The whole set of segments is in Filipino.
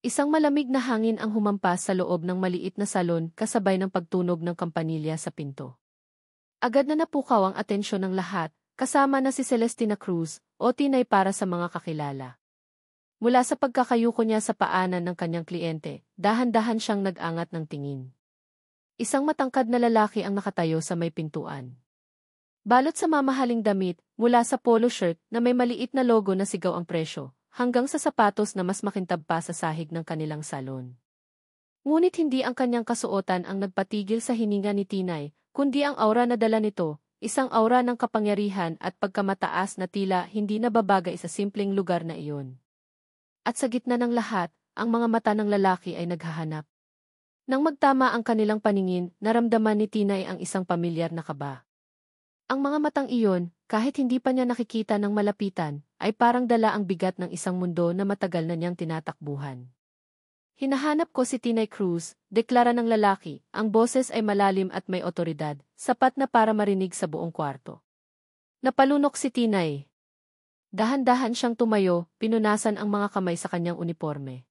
Isang malamig na hangin ang humampas sa loob ng maliit na salon kasabay ng pagtunog ng kampanilya sa pinto. Agad na napukaw ang atensyon ng lahat, kasama na si Celestina Cruz, o Tinay para sa mga kakilala. Mula sa pagkakayuko niya sa paanan ng kanyang kliyente, dahan-dahan siyang nag-angat ng tingin. Isang matangkad na lalaki ang nakatayo sa may pintuan. Balot sa mamahaling damit, mula sa polo shirt na may maliit na logo na sigaw ang presyo, hanggang sa sapatos na mas makintab pa sa sahig ng kanilang salon. Ngunit hindi ang kanyang kasuotan ang nagpatigil sa hininga ni Tinay, kundi ang aura na dala nito, isang aura ng kapangyarihan at pagkamataas na tila hindi nababagay sa simpleng lugar na iyon. At sa gitna ng lahat, ang mga mata ng lalaki ay naghahanap. Nang magtama ang kanilang paningin, naramdaman ni Tinay ang isang pamilyar na kaba. Ang mga matang iyon, kahit hindi pa niya nakikita ng malapitan, ay parang dala ang bigat ng isang mundo na matagal na niyang tinatakbuhan. Hinahanap ko si Tinay Cruz, deklara ng lalaki, ang boses ay malalim at may otoridad, sapat na para marinig sa buong kwarto. Napalunok si Tinay. Dahan-dahan siyang tumayo, pinunasan ang mga kamay sa kanyang uniforme.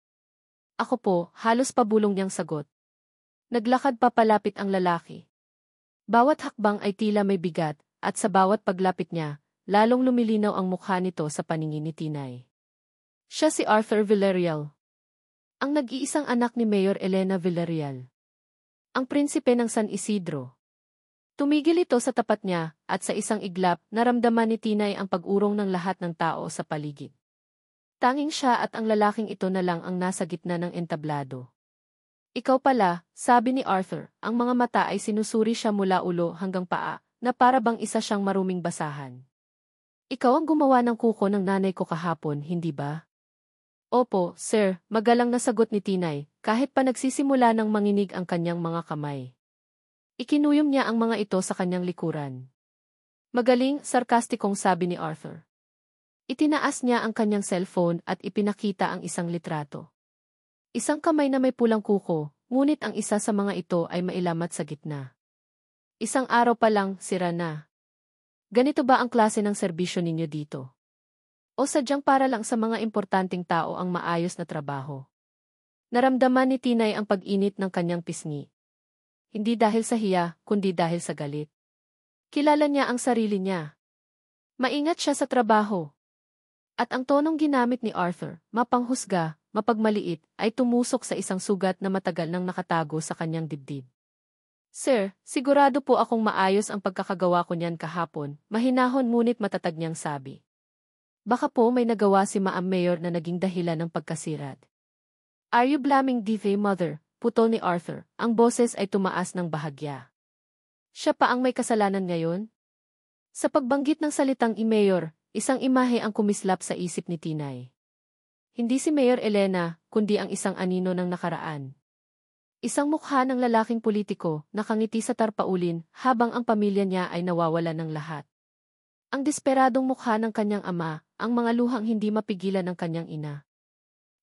Ako po, halos pabulong niyang sagot. Naglakad papalapit ang lalaki. Bawat hakbang ay tila may bigat, at sa bawat paglapit niya, lalong lumilinaw ang mukha nito sa paningin ni Tinay. Siya si Arthur Villarreal, ang nag-iisang anak ni Mayor Elena Villarreal, ang prinsipe ng San Isidro. Tumigil ito sa tapat niya, at sa isang iglap, naramdaman ni Tinay ang pag-urong ng lahat ng tao sa paligid. Tanging siya at ang lalaking ito na lang ang nasa gitna ng entablado. Ikaw pala, sabi ni Arthur, ang mga mata ay sinusuri siya mula ulo hanggang paa, na para bang isa siyang maruming basahan. Ikaw ang gumawa ng kuko ng nanay ko kahapon, hindi ba? Opo, sir, magalang na sagot ni Tinay, kahit pa nagsisimula ng manginig ang kanyang mga kamay. Ikinuyom niya ang mga ito sa kanyang likuran. Magaling, sarkastikong sabi ni Arthur. Itinaas niya ang kanyang cellphone at ipinakita ang isang litrato. Isang kamay na may pulang kuko, ngunit ang isa sa mga ito ay mailamat sa gitna. Isang araw pa lang, sira na. Ganito ba ang klase ng serbisyo ninyo dito? O sadyang para lang sa mga importanteng tao ang maayos na trabaho? Naramdaman ni Tinay ang pag-init ng kanyang pisngi. Hindi dahil sa hiya, kundi dahil sa galit. Kilala niya ang sarili niya. Maingat siya sa trabaho. At ang tonong ginamit ni Arthur, mapanghusga, mapagmaliit, ay tumusok sa isang sugat na matagal nang nakatago sa kanyang dibdib. Sir, sigurado po akong maayos ang pagkakagawa ko niyan kahapon, mahinahon ngunit matatag niyang sabi. Baka po may nagawa si Ma'am Mayor na naging dahilan ng pagkasirat. Are you blaming Diva Mother? Putol ni Arthur, ang boses ay tumaas ng bahagya. Siya pa ang may kasalanan ngayon? Sa pagbanggit ng salitang i-Mayor, isang imahe ang kumislap sa isip ni Tinay. Hindi si Mayor Elena, kundi ang isang anino ng nakaraan. Isang mukha ng lalaking politiko, nakangiti sa tarpaulin, habang ang pamilya niya ay nawawala ng lahat. Ang desperadong mukha ng kanyang ama, ang mga luhang hindi mapigilan ng kanyang ina.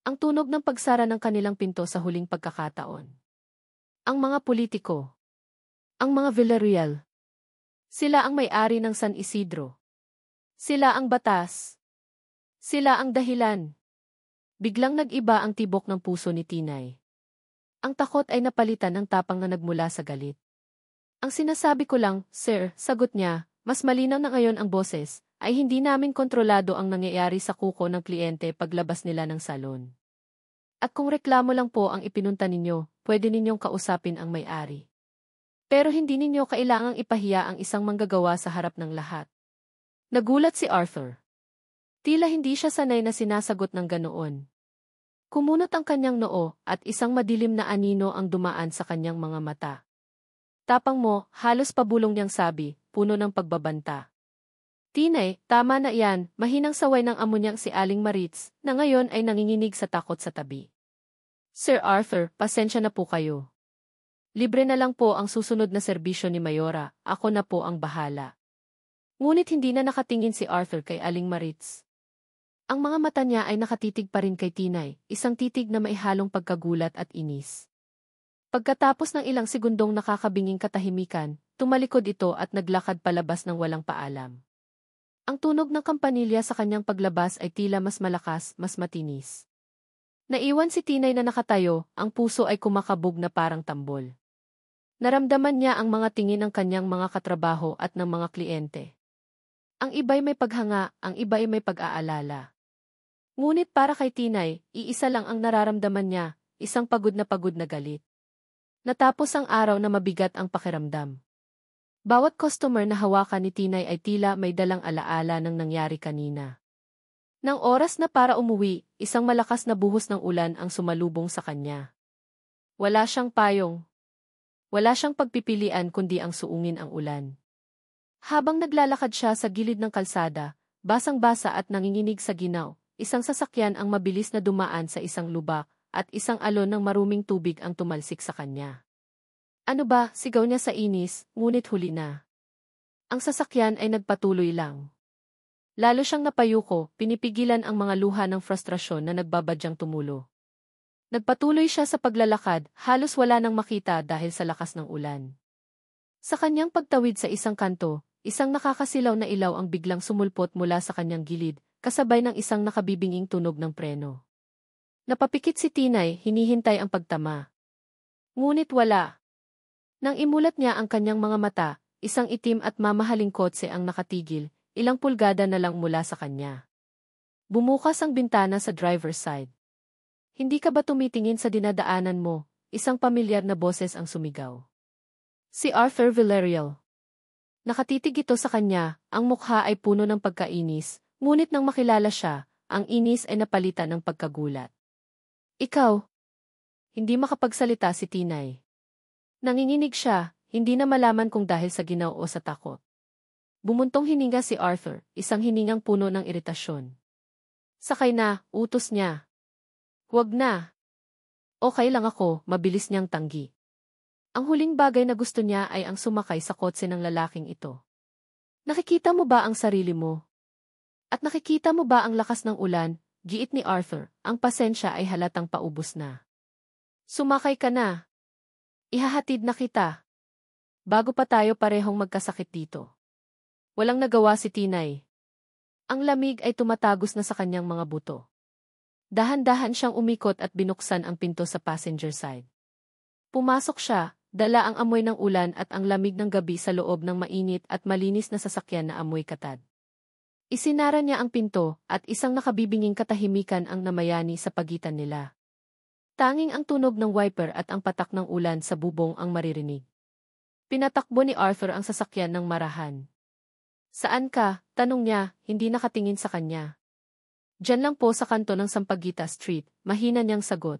Ang tunog ng pagsara ng kanilang pinto sa huling pagkakataon. Ang mga politiko. Ang mga Villarreal. Sila ang may-ari ng San Isidro. Sila ang batas. Sila ang dahilan. Biglang nag-iba ang tibok ng puso ni Tinay. Ang takot ay napalitan ng tapang na nagmula sa galit. Ang sinasabi ko lang, sir, sagot niya, mas malinaw na ngayon ang boses, ay hindi namin kontrolado ang nangyayari sa kuko ng kliyente paglabas nila ng salon. At kung reklamo lang po ang ipinunta ninyo, pwede ninyong kausapin ang may-ari. Pero hindi ninyo kailangang ipahiya ang isang manggagawa sa harap ng lahat. Nagulat si Arthur. Tila hindi siya sanay na sinasagot ng ganoon. Kumunot ang kanyang noo at isang madilim na anino ang dumaan sa kanyang mga mata. Tapang mo, halos pabulong niyang sabi, puno ng pagbabanta. Tinay, tama na iyan, mahinang saway ng amo niyang si Aling Maritz, na ngayon ay nanginginig sa takot sa tabi. Sir Arthur, pasensya na po kayo. Libre na lang po ang susunod na serbisyo ni Mayora, ako na po ang bahala. Ngunit hindi na nakatingin si Arthur kay Aling Maritz. Ang mga mata niya ay nakatitig pa rin kay Tinay, isang titig na maihalong pagkagulat at inis. Pagkatapos ng ilang segundong nakakabinging katahimikan, tumalikod ito at naglakad palabas ng walang paalam. Ang tunog ng kampanilya sa kanyang paglabas ay tila mas malakas, mas matinis. Naiwan si Tinay na nakatayo, ang puso ay kumakabog na parang tambol. Naramdaman niya ang mga tingin ng kanyang mga katrabaho at ng mga kliyente. Ang iba'y may paghanga, ang iba'y may pag-aalala. Ngunit para kay Tinay, iisa lang ang nararamdaman niya, isang pagod na galit. Natapos ang araw na mabigat ang pakiramdam. Bawat customer na hawakan ni Tinay ay tila may dalang alaala ng nangyari kanina. Nang oras na para umuwi, isang malakas na buhos ng ulan ang sumalubong sa kanya. Wala siyang payong. Wala siyang pagpipilian kundi ang suungin ang ulan. Habang naglalakad siya sa gilid ng kalsada, basang-basa at nanginginig sa ginaw, isang sasakyan ang mabilis na dumaan sa isang lubak, at isang alon ng maruming tubig ang tumalsik sa kanya. Ano ba, sigaw niya sa inis, ngunit huli na. Ang sasakyan ay nagpatuloy lang. Lalo siyang napayuko, pinipigilan ang mga luha ng frustrasyon na nagbabadyang tumulo. Nagpatuloy siya sa paglalakad, halos wala nang makita dahil sa lakas ng ulan. Sa kanyang pagtawid sa isang kanto, isang nakakasilaw na ilaw ang biglang sumulpot mula sa kanyang gilid, kasabay ng isang nakabibinging tunog ng preno. Napapikit si Tinay, hinihintay ang pagtama. Ngunit wala. Nang imulat niya ang kanyang mga mata, isang itim at mamahaling kotse ang nakatigil, ilang pulgada na lang mula sa kanya. Bumukas ang bintana sa driver's side. Hindi ka ba tumitingin sa dinadaanan mo? Isang pamilyar na boses ang sumigaw. Si Arthur Villarreal. Nakatitig ito sa kanya, ang mukha ay puno ng pagkainis, ngunit nang makilala siya, ang inis ay napalitan ng pagkagulat. Ikaw? Hindi makapagsalita si Tinay. Nanginginig siya, hindi na malaman kung dahil sa ginaw o sa takot. Bumuntong hininga si Arthur, isang hiningang puno ng iritasyon. Sakay na, utos niya. Huwag na. Okay lang ako, mabilis niyang tanggi. Ang huling bagay na gusto niya ay ang sumakay sa kotse ng lalaking ito. Nakikita mo ba ang sarili mo? At nakikita mo ba ang lakas ng ulan? Giit ni Arthur, ang pasensya ay halatang paubos na. Sumakay ka na. Ihahatid na kita. Bago pa tayo parehong magkasakit dito. Walang nagawa si Tinay. Ang lamig ay tumatagos na sa kanyang mga buto. Dahan-dahan siyang umikot at binuksan ang pinto sa passenger side. Pumasok siya, dala ang amoy ng ulan at ang lamig ng gabi sa loob ng mainit at malinis na sasakyan na amoy katad. Isinara niya ang pinto at isang nakabibinging katahimikan ang namayani sa pagitan nila. Tanging ang tunog ng wiper at ang patak ng ulan sa bubong ang maririnig. Pinatakbo ni Arthur ang sasakyan ng marahan. Saan ka? Tanong niya, hindi nakatingin sa kanya. Diyan lang po sa kanto ng Sampaguita Street, mahina niyang sagot.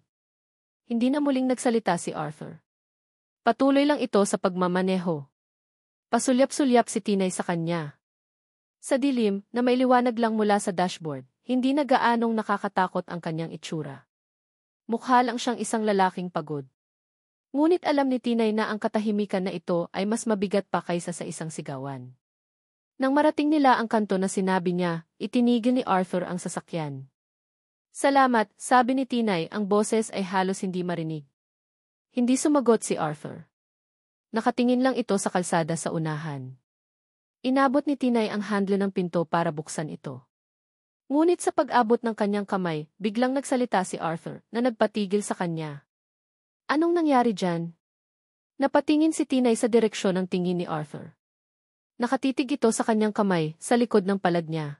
Hindi na muling nagsalita si Arthur. Patuloy lang ito sa pagmamaneho. Pasulyap-sulyap si Tinay sa kanya. Sa dilim, na may liwanag lang mula sa dashboard, hindi na gaanong nakakatakot ang kanyang itsura. Mukha lang siyang isang lalaking pagod. Ngunit alam ni Tinay na ang katahimikan na ito ay mas mabigat pa kaysa sa isang sigawan. Nang marating nila ang kanto na sinabi niya, itinigil ni Arthur ang sasakyan. Salamat, sabi ni Tinay, ang boses ay halos hindi marinig. Hindi sumagot si Arthur. Nakatingin lang ito sa kalsada sa unahan. Inabot ni Tinay ang handle ng pinto para buksan ito. Ngunit sa pag-abot ng kanyang kamay, biglang nagsalita si Arthur na nagpatigil sa kanya. Anong nangyari dyan? Napatingin si Tinay sa direksyon ng tingin ni Arthur. Nakatitig ito sa kanyang kamay, sa likod ng palad niya.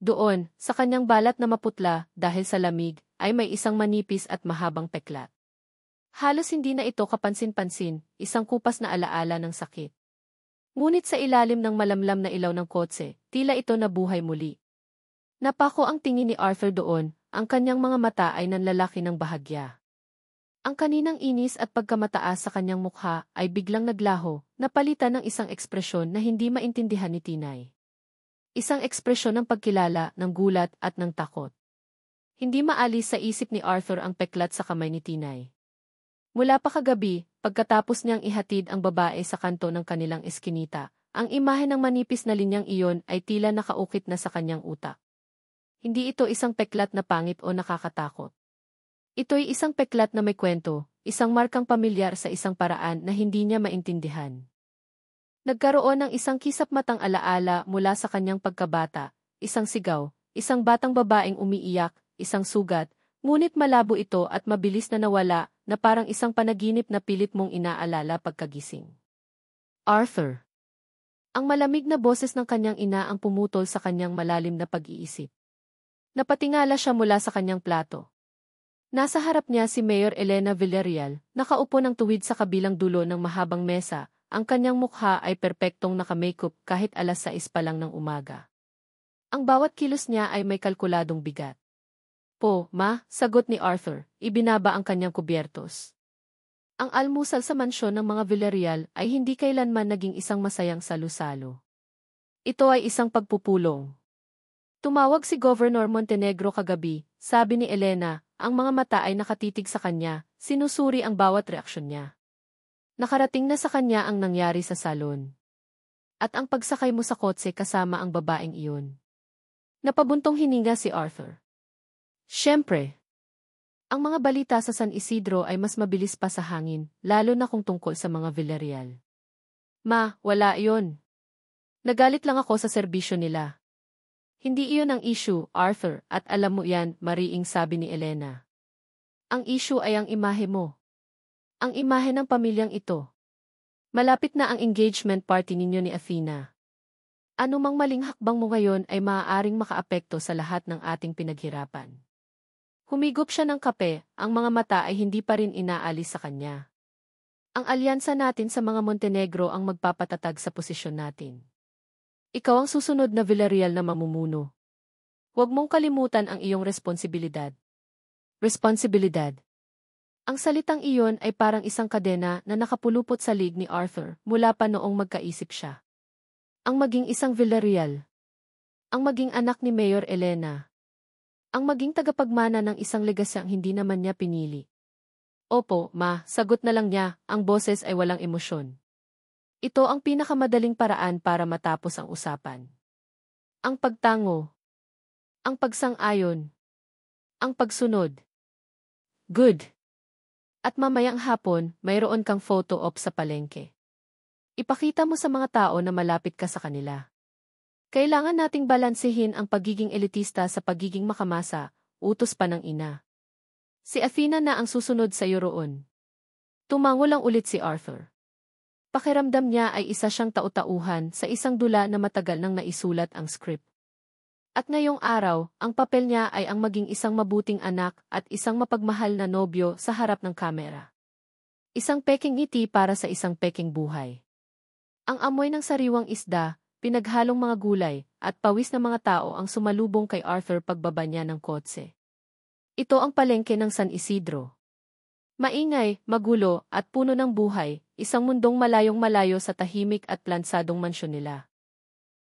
Doon, sa kanyang balat na maputla, dahil sa lamig, ay may isang manipis at mahabang peklat. Halos hindi na ito kapansin-pansin, isang kupas na alaala ng sakit. Ngunit sa ilalim ng malamlam na ilaw ng kotse, tila ito nabuhay muli. Napako ang tingin ni Arthur doon, ang kanyang mga mata ay nanlalaki ng bahagya. Ang kaninang inis at pagkamataas sa kanyang mukha ay biglang naglaho, napalitan ng isang ekspresyon na hindi maintindihan ni Tinay. Isang ekspresyon ng pagkilala, ng gulat at ng takot. Hindi maalis sa isip ni Arthur ang peklat sa kamay ni Tinay. Mula pa kagabi, pagkatapos niyang ihatid ang babae sa kanto ng kanilang eskinita, ang imahe ng manipis na linyang iyon ay tila nakaukit na sa kanyang utak. Hindi ito isang peklat na pangit o nakakatakot. Ito'y isang peklat na may kwento, isang markang pamilyar sa isang paraan na hindi niya maintindihan. Nagkaroon ng isang kisap-matang alaala mula sa kanyang pagkabata, isang sigaw, isang batang babaeng umiiyak, isang sugat, Ngunit malabo ito at mabilis na nawala na parang isang panaginip na pilit mong inaalala pagkagising. Arthur. Ang malamig na boses ng kanyang ina ang pumutol sa kanyang malalim na pag-iisip. Napatingala siya mula sa kanyang plato. Nasa harap niya si Mayor Elena Villarreal, nakaupo ng tuwid sa kabilang dulo ng mahabang mesa. Ang kanyang mukha ay perpektong naka-makeup kahit 6:00 pa lang ng umaga. Ang bawat kilos niya ay may kalkuladong bigat. Ma, sagot ni Arthur, ibinaba ang kanyang kubyertos. Ang almusal sa mansyon ng mga Villarreal ay hindi kailanman naging isang masayang salu-salo. Ito ay isang pagpupulong. Tumawag si Governor Montenegro kagabi, sabi ni Elena, ang mga mata ay nakatitig sa kanya, sinusuri ang bawat reaksyon niya. Nakarating na sa kanya ang nangyari sa salon. At ang pagsakay mo sa kotse kasama ang babaeng iyon. Napabuntong hininga si Arthur. Siyempre. Ang mga balita sa San Isidro ay mas mabilis pa sa hangin, lalo na kung tungkol sa mga Villarreal. Ma, wala iyon. Nagalit lang ako sa serbisyo nila. Hindi iyon ang issue, Arthur, at alam mo yan, mariing sabi ni Elena. Ang issue ay ang imahe mo. Ang imahe ng pamilyang ito. Malapit na ang engagement party ninyo ni Athena. Ano mang maling hakbang mo ngayon ay maaaring makaapekto sa lahat ng ating pinaghirapan. Humigop siya ng kape, ang mga mata ay hindi pa rin inaalis sa kanya. Ang alyansa natin sa mga Montenegro ang magpapatatag sa posisyon natin. Ikaw ang susunod na Villarreal na mamumuno. Huwag mong kalimutan ang iyong responsibilidad. Responsibilidad. Ang salitang iyon ay parang isang kadena na nakapulupot sa lig ni Arthur mula pa noong magkaisip siya. Ang maging isang Villarreal. Ang maging anak ni Mayor Elena. Ang maging tagapagmana ng isang legasyang hindi naman niya pinili. Opo, ma, sagot na lang niya, ang boses ay walang emosyon. Ito ang pinakamadaling paraan para matapos ang usapan. Ang pagtango. Ang pagsang-ayon. Ang pagsunod. Good. At mamayang hapon, mayroon kang photo op sa palengke. Ipakita mo sa mga tao na malapit ka sa kanila. Kailangan nating balansehin ang pagiging elitista sa pagiging makamasa, utos pa ng ina. Si Athena na ang susunod sa iyo roon. Tumango lang ulit si Arthur. Pakiramdam niya ay isa siyang tau-tauhan sa isang dula na matagal nang naisulat ang script. At ngayong araw, ang papel niya ay ang maging isang mabuting anak at isang mapagmahal na nobyo sa harap ng kamera. Isang peking ngiti para sa isang peking buhay. Ang amoy ng sariwang isda, pinaghalong mga gulay, at pawis ng mga tao ang sumalubong kay Arthur pagbaba niya ng kotse. Ito ang palengke ng San Isidro. Maingay, magulo, at puno ng buhay, isang mundong malayong-malayo sa tahimik at plansadong mansyon nila.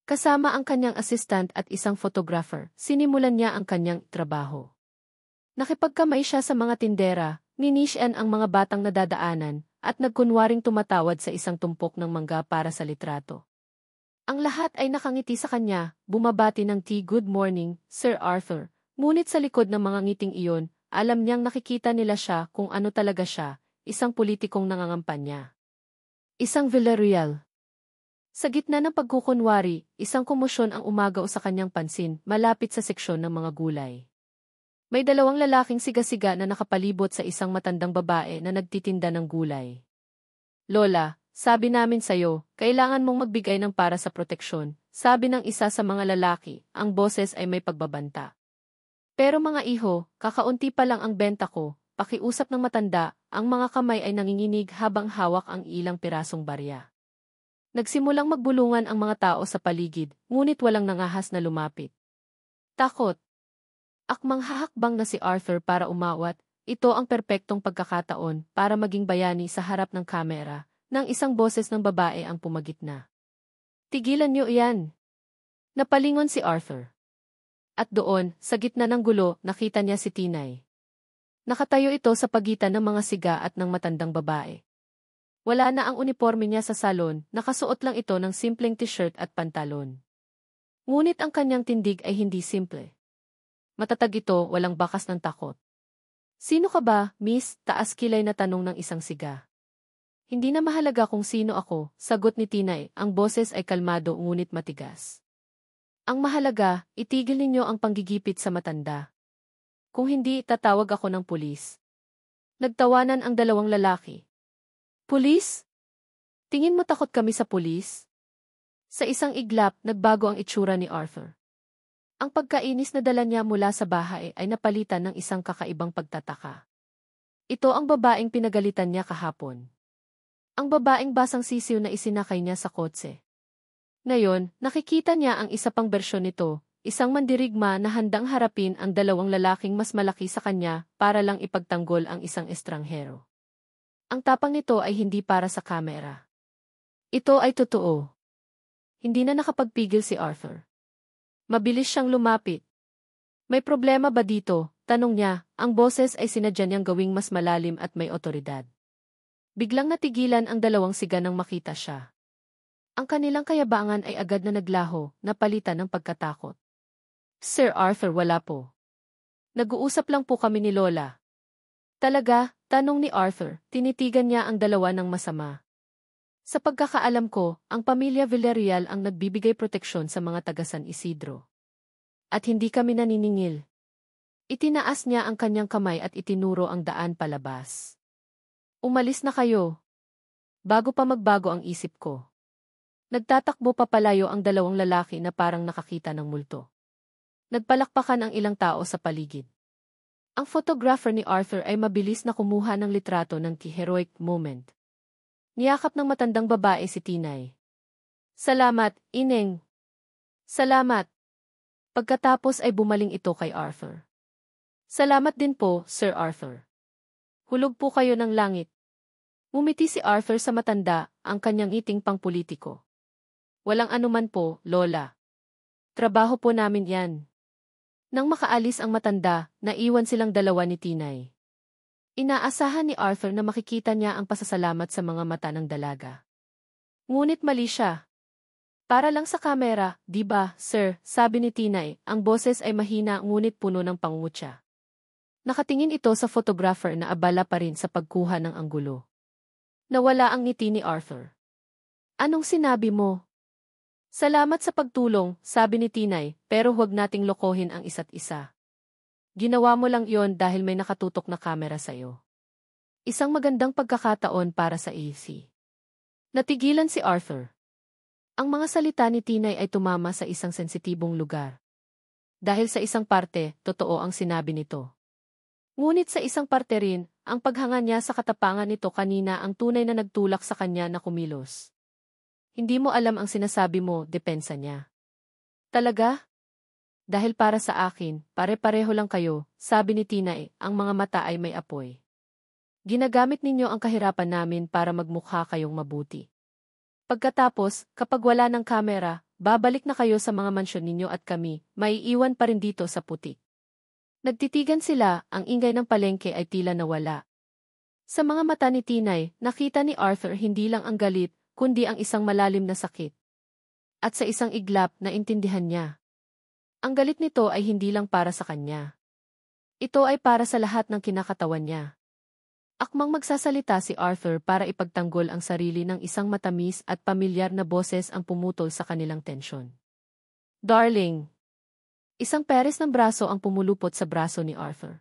Kasama ang kanyang assistant at isang photographer, sinimulan niya ang kanyang trabaho. Nakipagkamay siya sa mga tindera, ninisyan ang mga batang nadadaanan, at nagkunwaring tumatawad sa isang tumpok ng mangga para sa litrato. Ang lahat ay nakangiti sa kanya, bumabati ng good morning, Sir Arthur. Ngunit sa likod ng mga ngiting iyon, alam niyang nakikita nila siya kung ano talaga siya, isang politikong nangangampanya. Isang Villarreal. Sa gitna ng pagkukunwari, isang komosyon ang umagaw sa kanyang pansin, malapit sa seksyon ng mga gulay. May dalawang lalaking siga-siga na nakapalibot sa isang matandang babae na nagtitinda ng gulay. Lola, sabi namin sa'yo, kailangan mong magbigay ng para sa proteksyon, sabi ng isa sa mga lalaki, ang boses ay may pagbabanta. Pero mga iho, kakaunti pa lang ang benta ko, pakiusap ng matanda, ang mga kamay ay nanginginig habang hawak ang ilang pirasong barya. Nagsimulang magbulungan ang mga tao sa paligid, ngunit walang nangahas na lumapit. Takot. Akmang hahakbang na si Arthur para umawat, ito ang perpektong pagkakataon para maging bayani sa harap ng kamera, nang isang boses ng babae ang pumagitna. Tigilan niyo iyan. Napalingon si Arthur. At doon, sa gitna ng gulo, nakita niya si Tinay. Nakatayo ito sa pagitan ng mga siga at ng matandang babae. Wala na ang uniforme niya sa salon, nakasuot lang ito ng simpleng t-shirt at pantalon. Ngunit ang kanyang tindig ay hindi simple. Matatag ito, walang bakas ng takot. Sino ka ba, miss? Taas kilay na tanong ng isang siga. Hindi na mahalaga kung sino ako, sagot ni Tinay, ang boses ay kalmado ngunit matigas. Ang mahalaga, itigil ninyo ang panggigipit sa matanda. Kung hindi, tatawag ako ng pulis. Nagtawanan ang dalawang lalaki. Pulis? Tingin mo takot kami sa pulis? Sa isang iglap, nagbago ang itsura ni Arthur. Ang pagkainis na dala niya mula sa bahay ay napalitan ng isang kakaibang pagtataka. Ito ang babaeng pinagalitan niya kahapon. Ang babaeng basang sisiw na isinakay niya sa kotse. Ngayon, nakikita niya ang isa pang bersyon nito, isang mandirigma na handang harapin ang dalawang lalaking mas malaki sa kanya para lang ipagtanggol ang isang estranghero. Ang tapang nito ay hindi para sa kamera. Ito ay totoo. Hindi na nakapagpigil si Arthur. Mabilis siyang lumapit. May problema ba dito? Tanong niya, ang boses ay sinadya niyang gawing mas malalim at may otoridad. Biglang natigilan ang dalawang siga nang makita siya. Ang kanilang kayabangan ay agad na naglaho, napalitan ng pagkatakot. Sir Arthur, wala po. Nag-uusap lang po kami ni Lola. Talaga? Tanong ni Arthur, tinitigan niya ang dalawa ng masama. Sa pagkakaalam ko, ang pamilya Villarreal ang nagbibigay proteksyon sa mga taga San Isidro. At hindi kami naniningil. Itinaas niya ang kanyang kamay at itinuro ang daan palabas. Umalis na kayo. Bago pa magbago ang isip ko. Nagtatakbo papalayo ang dalawang lalaki na parang nakakita ng multo. Nagpalakpakan ang ilang tao sa paligid. Ang photographer ni Arthur ay mabilis na kumuha ng litrato ng heroic moment. Niyakap ng matandang babae si Tinay. Salamat, Ineng. Salamat. Pagkatapos ay bumaling ito kay Arthur. Salamat din po, Sir Arthur. Hulog po kayo ng langit. Ngumiti si Arthur sa matanda, ang kanyang ngiting pangpolitiko. Walang anuman po, Lola. Trabaho po namin yan. Nang makaalis ang matanda, naiwan silang dalawa ni Tinay. Inaasahan ni Arthur na makikita niya ang pasasalamat sa mga mata ng dalaga. Ngunit mali siya. Para lang sa kamera, di ba, sir, sabi ni Tinay, ang boses ay mahina ngunit puno ng pangungutya. Nakatingin ito sa photographer na abala pa rin sa pagkuha ng anggulo. Nawala ang ngiti ni Arthur. Anong sinabi mo? Salamat sa pagtulong, sabi ni Tinay, pero huwag nating lokohin ang isa't isa. Ginawa mo lang yon dahil may nakatutok na kamera sa'yo. Isang magandang pagkakataon para sa AC. Natigilan si Arthur. Ang mga salita ni Tinay ay tumama sa isang sensitibong lugar. Dahil sa isang parte, totoo ang sinabi nito. Ngunit sa isang parte rin, ang paghanga niya sa katapangan nito kanina ang tunay na nagtulak sa kanya na kumilos. Hindi mo alam ang sinasabi mo, depensa niya. Talaga? Dahil para sa akin, pare-pareho lang kayo, sabi ni Tinay, ang mga mata ay may apoy. Ginagamit ninyo ang kahirapan namin para magmukha kayong mabuti. Pagkatapos, kapag wala ng kamera, babalik na kayo sa mga mansyon ninyo at kami, maiiwan pa rin dito sa putik. Nagtitigan sila, ang ingay ng palengke ay tila nawala. Sa mga mata ni Tinay, nakita ni Arthur hindi lang ang galit, kundi ang isang malalim na sakit. At sa isang iglap, naintindihan niya. Ang galit nito ay hindi lang para sa kanya. Ito ay para sa lahat ng kinakatawan niya. Akmang magsasalita si Arthur para ipagtanggol ang sarili ng isang matamis at pamilyar na boses ang pumutol sa kanilang tensyon. Darling! Isang peres ng braso ang pumulupot sa braso ni Arthur.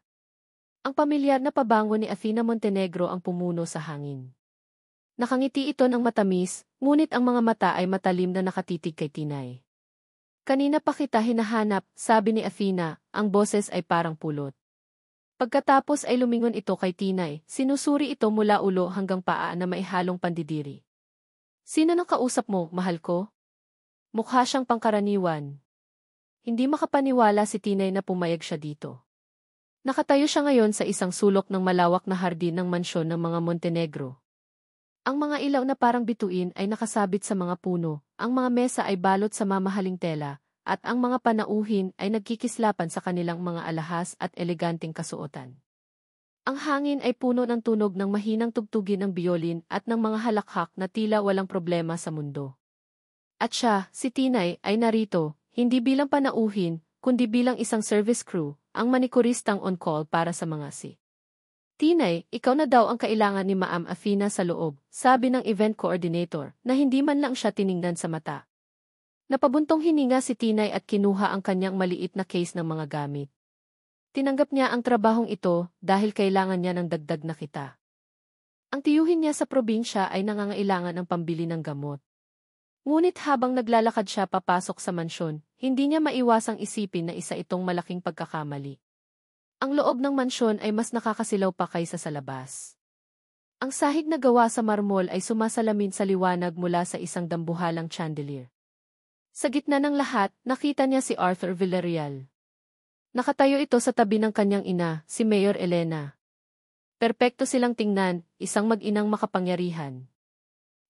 Ang pamilyar na pabango ni Athena Montenegro ang pumuno sa hangin. Nakangiti ito ng matamis, ngunit ang mga mata ay matalim na nakatitig kay Tinay. Kanina pa kita hinahanap, sabi ni Athena, ang boses ay parang pulot. Pagkatapos ay lumingon ito kay Tinay, sinusuri ito mula ulo hanggang paa na maihalong pandidiri. Sino nang kausap mo, mahal ko? Mukha siyang pangkaraniwan. Hindi makapaniwala si Tinay na pumayag siya dito. Nakatayo siya ngayon sa isang sulok ng malawak na hardin ng mansyon ng mga Montenegro. Ang mga ilaw na parang bituin ay nakasabit sa mga puno, ang mga mesa ay balot sa mamahaling tela, at ang mga panauhin ay nagkikislapan sa kanilang mga alahas at eleganteng kasuotan. Ang hangin ay puno ng tunog ng mahinang tugtugin ng biolin at ng mga halakhak na tila walang problema sa mundo. At siya, si Tinay, ay narito, hindi bilang panauhin, kundi bilang isang service crew, ang manikuristang on-call para sa mga Tinay, ikaw na daw ang kailangan ni Ma'am Athena sa loob, sabi ng event coordinator, na hindi man lang siya tiningnan sa mata. Napabuntong hininga si Tinay at kinuha ang kanyang maliit na case ng mga gamit. Tinanggap niya ang trabahong ito dahil kailangan niya ng dagdag na kita. Ang tiyuhin niya sa probinsya ay nangangailangan ng pambili ng gamot. Ngunit habang naglalakad siya papasok sa mansyon, hindi niya maiwasang isipin na isa itong malaking pagkakamali. Ang loob ng mansyon ay mas nakakasilaw pa kaysa sa labas. Ang sahig na gawa sa marmol ay sumasalamin sa liwanag mula sa isang dambuhalang chandelier. Sa gitna ng lahat, nakita niya si Arthur Villarreal. Nakatayo ito sa tabi ng kanyang ina, si Mayor Elena. Perpekto silang tingnan, isang mag-inang makapangyarihan.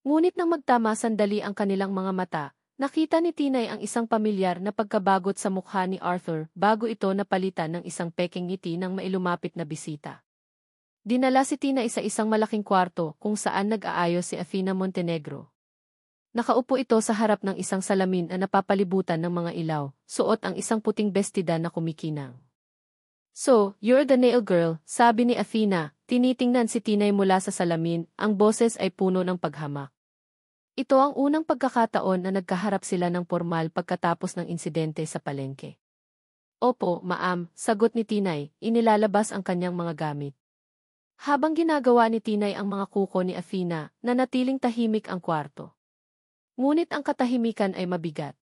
Ngunit nang magtama sandali ang kanilang mga mata, nakita ni Tinay ang isang pamilyar na pagkabagot sa mukha ni Arthur bago ito napalitan ng isang peking ngiti ng mailumapit na bisita. Dinala si Tinay sa isang malaking kwarto kung saan nag-aayos si Athena Montenegro. Nakaupo ito sa harap ng isang salamin na napapalibutan ng mga ilaw, suot ang isang puting bestida na kumikinang. "So, you're the nail girl," sabi ni Athena, tinitingnan si Tinay mula sa salamin, ang boses ay puno ng paghamak. Ito ang unang pagkakataon na nagkaharap sila ng formal pagkatapos ng insidente sa palengke. "Opo, ma'am," sagot ni Tinay, inilalabas ang kanyang mga gamit. Habang ginagawa ni Tinay ang mga kuko ni Athena, nanatiling tahimik ang kwarto. Ngunit ang katahimikan ay mabigat.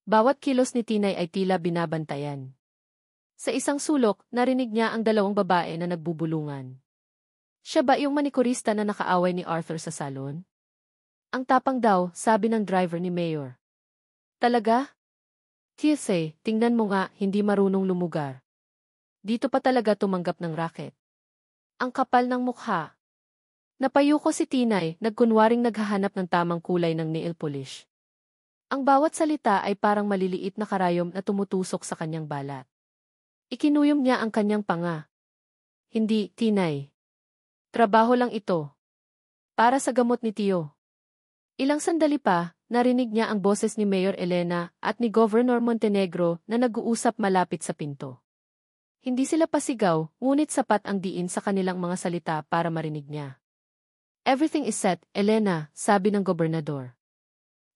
Bawat kilos ni Tinay ay tila binabantayan. Sa isang sulok, narinig niya ang dalawang babae na nagbubulungan. Siya ba yung manikurista na nakaaway ni Arthur sa salon? Ang tapang daw, sabi ng driver ni Mayor. Talaga? Tiyese, tingnan mo nga, hindi marunong lumugar. Dito pa talaga tumanggap ng racket. Ang kapal ng mukha. Napayuko si Tinay, nagkunwaring naghahanap ng tamang kulay ng nail polish. Ang bawat salita ay parang maliliit na karayom na tumutusok sa kanyang balat. Ikinuyom niya ang kanyang panga. "Hindi, Tinay. Trabaho lang ito. Para sa gamot ni Tio." Ilang sandali pa, narinig niya ang boses ni Mayor Elena at ni Governor Montenegro na nag-uusap malapit sa pinto. Hindi sila pasigaw, ngunit sapat ang diin sa kanilang mga salita para marinig niya. "Everything is set, Elena," sabi ng gobernador.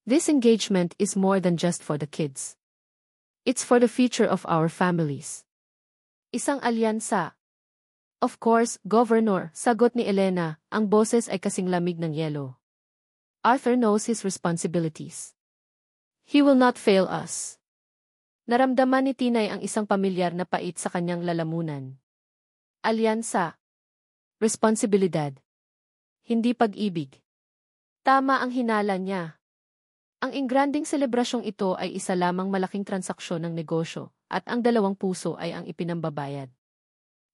"This engagement is more than just for the kids. It's for the future of our families." Isang alyansa. "Of course, Governor," sagot ni Elena, ang boses ay kasing lamig ng yelo. "Arthur knows his responsibilities. He will not fail us." Naramdaman ni Tinay ang isang pamilyar na pait sa kanyang lalamunan. Alyansa. Responsibilidad. Hindi pag-ibig. Tama ang hinala niya. Ang ingranding selebrasyong ito ay isa lamang malaking transaksyon ng negosyo, at ang dalawang puso ay ang ipinambabayad.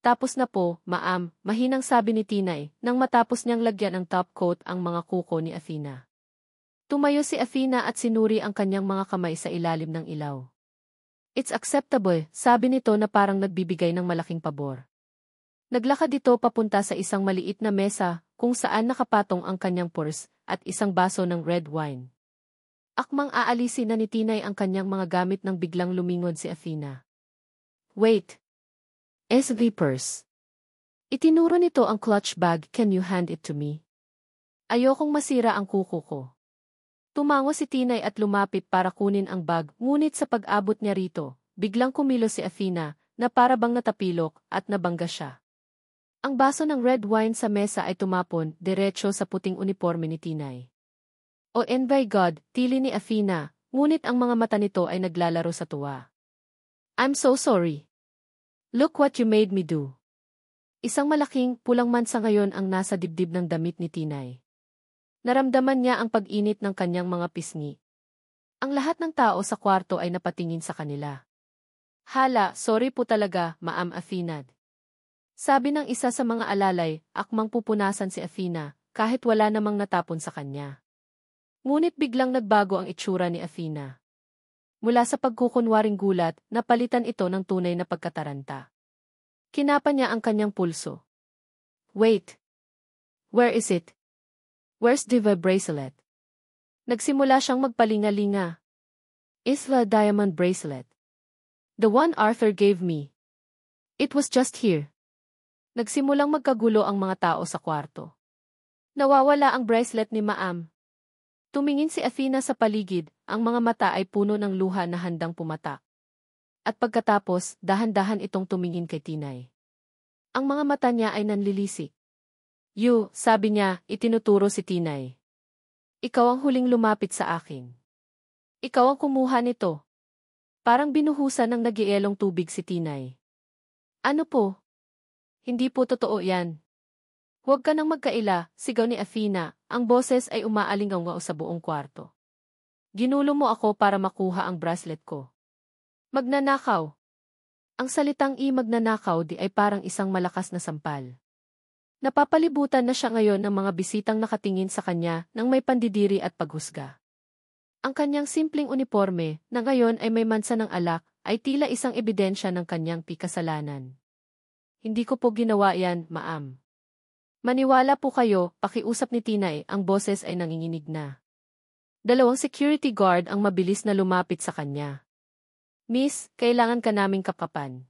"Tapos na po, ma'am," mahinang sabi ni Tinay, nang matapos niyang lagyan ng top coat ang mga kuko ni Athena. Tumayo si Athena at sinuri ang kanyang mga kamay sa ilalim ng ilaw. "It's acceptable," sabi nito na parang nagbibigay ng malaking pabor. Naglakad ito papunta sa isang maliit na mesa, kung saan nakapatong ang kanyang purse at isang baso ng red wine. Akmang aalisin na ni Tinay ang kanyang mga gamit nang biglang lumingon si Athena. "Wait. SV purse." Itinuro nito ang clutch bag. "Can you hand it to me? Ayokong masira ang kuko ko." Tumango si Tinay at lumapit para kunin ang bag, ngunit sa pag-abot niya rito, biglang kumilos si Athena, na para bang natapilok at nabangga siya. Ang baso ng red wine sa mesa ay tumapon, diretso sa puting uniforme ni Tinay. "Oh and by God," tili ni Athena, ngunit ang mga mata nito ay naglalaro sa tuwa. "I'm so sorry. Look what you made me do." Isang malaking, pulang mansa ngayon ang nasa dibdib ng damit ni Tinay. Naramdaman niya ang pag-init ng kanyang mga pisngi. Ang lahat ng tao sa kwarto ay napatingin sa kanila. "Hala, sorry po talaga, Ma'am Athena." Sabi ng isa sa mga alalay, akmang pupunasan si Athena, kahit wala namang natapon sa kanya. Ngunit biglang nagbago ang itsura ni Athena. Mula sa pagkukunwaring gulat, napalitan ito ng tunay na pagkataranta. Kinapa niya ang kanyang pulso. "Wait. Where is it? Where's the bracelet?" Nagsimula siyang magpalinga-linga. "Is the diamond bracelet? The one Arthur gave me. It was just here." Nagsimulang magkagulo ang mga tao sa kwarto. Nawawala ang bracelet ni Ma'am. Tumingin si Athena sa paligid, ang mga mata ay puno ng luha na handang pumatak. At pagkatapos, dahan-dahan itong tumingin kay Tinay. Ang mga mata niya ay nanlilisik. Sabi niya, itinuturo si Tinay. Ikaw ang huling lumapit sa akin. Ikaw ang kumuha nito. Parang binuhusan ng nagielong tubig si Tinay. Ano po? Hindi po totoo yan. Huwag ka nang magkaila, sigaw ni Athena, ang boses ay umaalingaw sa buong kwarto. Ginulo mo ako para makuha ang bracelet ko. Magnanakaw. Ang salitang magnanakaw di ay parang isang malakas na sampal. Napapalibutan na siya ngayon ng mga bisitang nakatingin sa kanya ng may pandidiri at paghusga. Ang kanyang simpleng uniforme, na ngayon ay may mansa ng alak, ay tila isang ebidensya ng kanyang pikasalanan. Hindi ko po ginawa yan, ma'am. Maniwala po kayo, pakiusap ni Tinay, ang boses ay nanginginig na. Dalawang security guard ang mabilis na lumapit sa kanya. Miss, kailangan ka naming kapapan.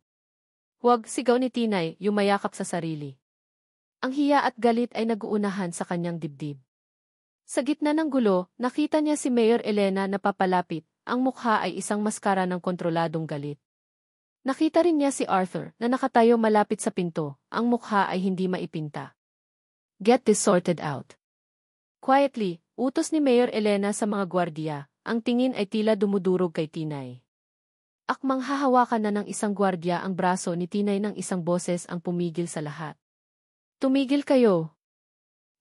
Huwag, sigaw ni Tinay, yumayakap sa sarili. Ang hiya at galit ay naguunahan sa kanyang dibdib. Sa gitna ng gulo, nakita niya si Mayor Elena na papalapit, ang mukha ay isang maskara ng kontroladong galit. Nakita rin niya si Arthur na nakatayo malapit sa pinto, ang mukha ay hindi maipinta. Get this sorted out. Quietly, utos ni Mayor Elena sa mga gwardiya, ang tingin ay tila dumudurog kay Tinay. Akmang hahawakan na ng isang gwardiya ang braso ni Tinay ng isang boses ang pumigil sa lahat. Tumigil kayo.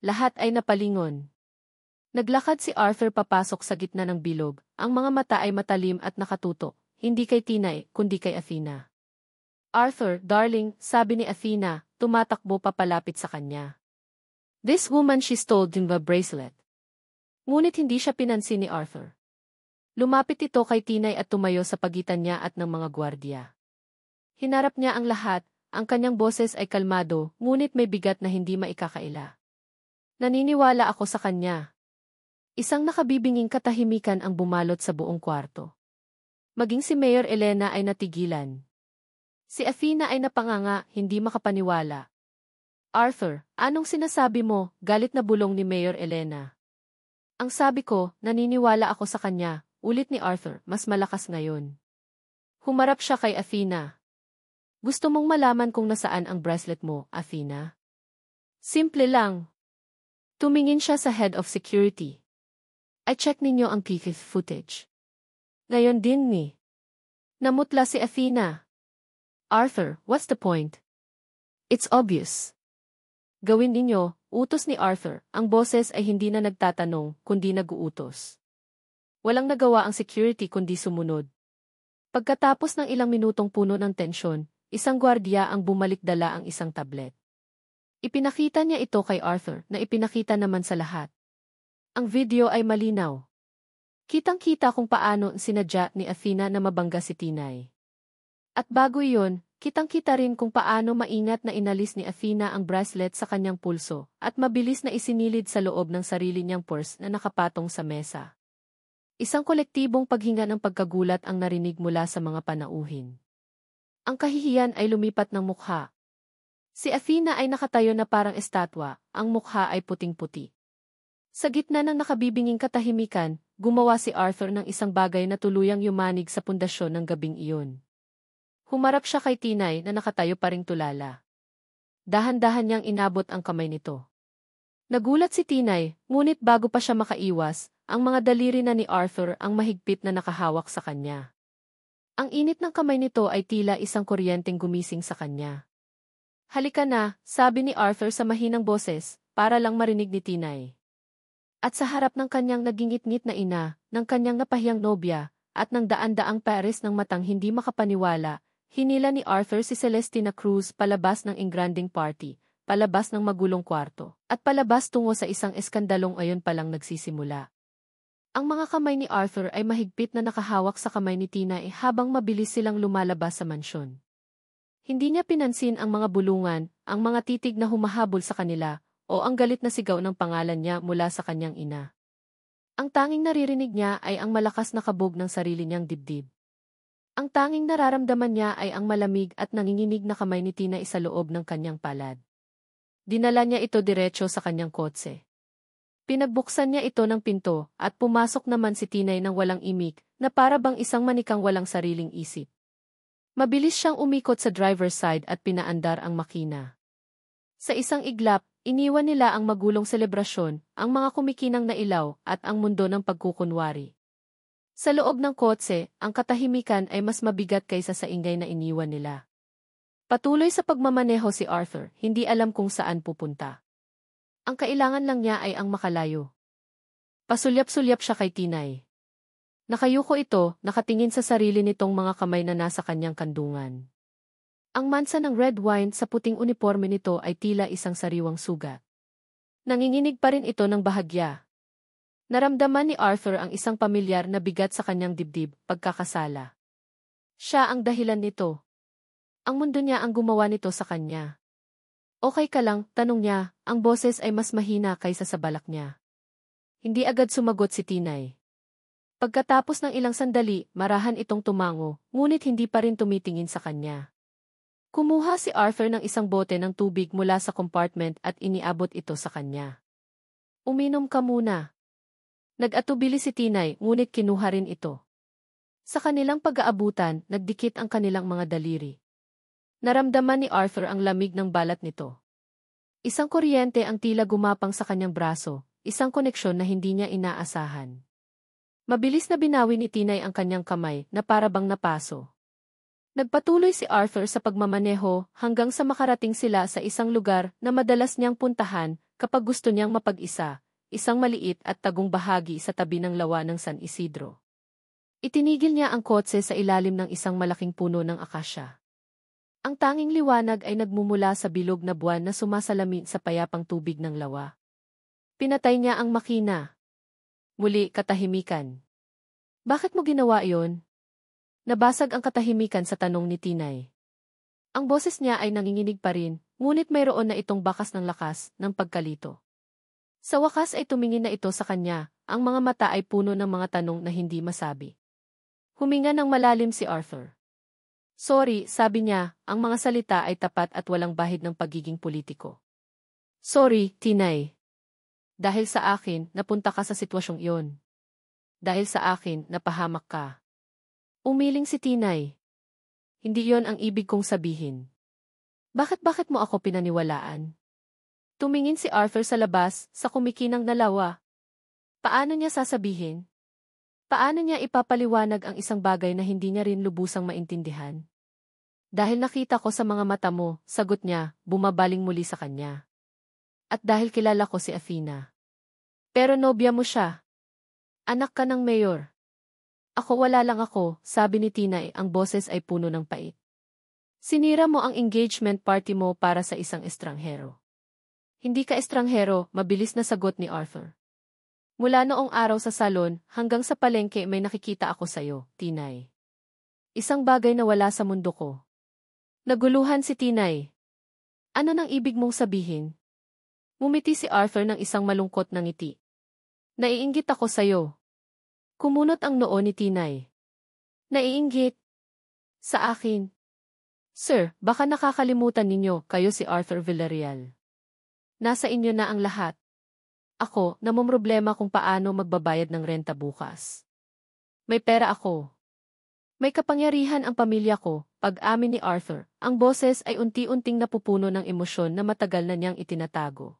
Lahat ay napalingon. Naglakad si Arthur papasok sa gitna ng bilog, ang mga mata ay matalim at nakatutok, hindi kay Tinay, kundi kay Athena. Arthur, darling, sabi ni Athena, tumatakbo papalapit sa kanya. This woman, she stole the bracelet. Ngunit hindi siya pinansin ni Arthur. Lumapit ito kay Tinay at tumayo sa pagitan niya at ng mga gwardiya. Hinarap niya ang lahat, ang kanyang boses ay kalmado, ngunit may bigat na hindi maikakaila. Naniniwala ako sa kanya. Isang nakabibinging katahimikan ang bumalot sa buong kwarto. Maging si Mayor Elena ay natigilan. Si Athena ay napanganga, hindi makapaniwala. Arthur, anong sinasabi mo? Galit na bulong ni Mayor Elena. Ang sabi ko, naniniwala ako sa kanya, ulit ni Arthur, mas malakas ngayon. Humarap siya kay Athena. Gusto mong malaman kung nasaan ang bracelet mo, Athena? Simple lang. Tumingin siya sa head of security. I check ninyo ang PK footage. Ngayon din ni. Namutla si Athena. Arthur, what's the point? It's obvious. Gawin ninyo, utos ni Arthur, ang boses ay hindi na nagtatanong, kundi nag-uutos. Walang nagawa ang security kundi sumunod. Pagkatapos ng ilang minutong puno ng tensyon, isang gwardiya ang bumalik dala ang isang tablet. Ipinakita niya ito kay Arthur na ipinakita naman sa lahat. Ang video ay malinaw. Kitang-kita kung paano sinadya ni Athena na mabangga si Tinay. At bago iyon, kitang-kita rin kung paano maingat na inalis ni Athena ang bracelet sa kanyang pulso at mabilis na isinilid sa loob ng sarili niyang purse na nakapatong sa mesa. Isang kolektibong paghinga ng pagkagulat ang narinig mula sa mga panauhin. Ang kahihiyan ay lumipat ng mukha. Si Athena ay nakatayo na parang estatwa, ang mukha ay puting-puti. Sa gitna ng nakabibinging katahimikan, gumawa si Arthur ng isang bagay na tuluyang yumanig sa pundasyon ng gabing iyon. Humarap siya kay Tinay na nakatayo pa ring tulala. Dahan-dahan niyang inabot ang kamay nito. Nagulat si Tinay, ngunit bago pa siya makaiwas, ang mga daliri na ni Arthur ang mahigpit na nakahawak sa kanya. Ang init ng kamay nito ay tila isang kuryenteng gumising sa kanya. Halika na, sabi ni Arthur sa mahinang boses, para lang marinig ni Tinay. At sa harap ng kanyang nagingit-ngit na ina, ng kanyang napahiyang nobya, at ng daan-daang pares ng matang hindi makapaniwala, hinila ni Arthur si Celestina Cruz palabas ng engranding party, palabas ng magulong kwarto, at palabas tungo sa isang eskandalong ayon palang nagsisimula. Ang mga kamay ni Arthur ay mahigpit na nakahawak sa kamay ni Tinay habang mabilis silang lumalabas sa mansyon. Hindi niya pinansin ang mga bulungan, ang mga titig na humahabol sa kanila, o ang galit na sigaw ng pangalan niya mula sa kanyang ina. Ang tanging naririnig niya ay ang malakas na kabog ng sarili niyang dibdib. Ang tanging nararamdaman niya ay ang malamig at nanginginig na kamay ni Tinay sa loob ng kanyang palad. Dinala niya ito diretso sa kanyang kotse. Pinagbuksan niya ito ng pinto at pumasok naman si Tinay ng walang imik na para bang isang manikang walang sariling isip. Mabilis siyang umikot sa driver's side at pinaandar ang makina. Sa isang iglap, iniwan nila ang magulong selebrasyon, ang mga kumikinang na ilaw at ang mundo ng pagkukunwari. Sa loob ng kotse, ang katahimikan ay mas mabigat kaysa sa ingay na iniwan nila. Patuloy sa pagmamaneho si Arthur, hindi alam kung saan pupunta. Ang kailangan lang niya ay ang makalayo. Pasulyap-sulyap siya kay Tinay. Nakayuko ito, nakatingin sa sarili nitong mga kamay na nasa kanyang kandungan. Ang mansa ng red wine sa puting uniforme nito ay tila isang sariwang sugat. Nanginginig pa rin ito ng bahagya. Naramdaman ni Arthur ang isang pamilyar na bigat sa kanyang dibdib, pagkakasala. Siya ang dahilan nito. Ang mundo niya ang gumawa nito sa kanya. Okay ka lang, tanong niya, ang boses ay mas mahina kaysa sa balak niya. Hindi agad sumagot si Tinay. Pagkatapos ng ilang sandali, marahan itong tumango, ngunit hindi pa rin tumitingin sa kanya. Kumuha si Arthur ng isang bote ng tubig mula sa compartment at iniabot ito sa kanya. Uminom ka muna. Nag-atubili si Tinay, ngunit kinuha rin ito. Sa kanilang pag-aabutan, nagdikit ang kanilang mga daliri. Naramdaman ni Arthur ang lamig ng balat nito. Isang kuryente ang tila gumapang sa kanyang braso, isang koneksyon na hindi niya inaasahan. Mabilis na binawi ni Tinay ang kanyang kamay na para bang napaso. Nagpatuloy si Arthur sa pagmamaneho hanggang sa makarating sila sa isang lugar na madalas niyang puntahan kapag gusto niyang mapag-isa, isang maliit at tagong bahagi sa tabi ng lawa ng San Isidro. Itinigil niya ang kotse sa ilalim ng isang malaking puno ng akasya. Ang tanging liwanag ay nagmumula sa bilog na buwan na sumasalamin sa payapang tubig ng lawa. Pinatay niya ang makina. Muli, katahimikan. Bakit mo ginawa iyon? Nabasag ang katahimikan sa tanong ni Tinay. Ang boses niya ay nanginginig pa rin, ngunit mayroon na itong bakas ng lakas ng pagkalito. Sa wakas ay tumingin na ito sa kanya, ang mga mata ay puno ng mga tanong na hindi masabi. Huminga ng malalim si Arthur. Sorry, sabi niya, ang mga salita ay tapat at walang bahid ng pagiging politiko. Sorry, Tinay. Dahil sa akin, napunta ka sa sitwasyong iyon. Dahil sa akin, napahamak ka. Umiling si Tinay. Hindi iyon ang ibig kong sabihin. Bakit mo ako pinaniwalaan? Tumingin si Arthur sa labas, sa kumikinang na lawa. Paano niya sasabihin? Paano niya ipapaliwanag ang isang bagay na hindi niya rin lubusang maintindihan? Dahil nakita ko sa mga mata mo, sagot niya, bumabaling muli sa kanya. At dahil kilala ko si Athena. Pero nobya mo siya. Anak ka ng mayor. Ako wala lang ako, sabi ni Tinay, ang boses ay puno ng pait. Sinira mo ang engagement party mo para sa isang estranghero. Hindi ka estranghero, mabilis na sagot ni Arthur. Mula noong araw sa salon, hanggang sa palengke may nakikita ako sa'yo, Tinay. Isang bagay na wala sa mundo ko. Naguluhan si Tinay. Ano nang ibig mong sabihin? Ngumiti si Arthur ng isang malungkot na ngiti. Naiinggit ako sa'yo. Kumunot ang noo ni Tinay. Naiinggit? Sa akin? Sir, baka nakakalimutan ninyo, kayo si Arthur Villarreal. Nasa inyo na ang lahat. Ako, namomroblema kung paano magbabayad ng renta bukas. May pera ako. May kapangyarihan ang pamilya ko, pag-amin ni Arthur, ang boses ay unti-unting napupuno ng emosyon na matagal na niyang itinatago.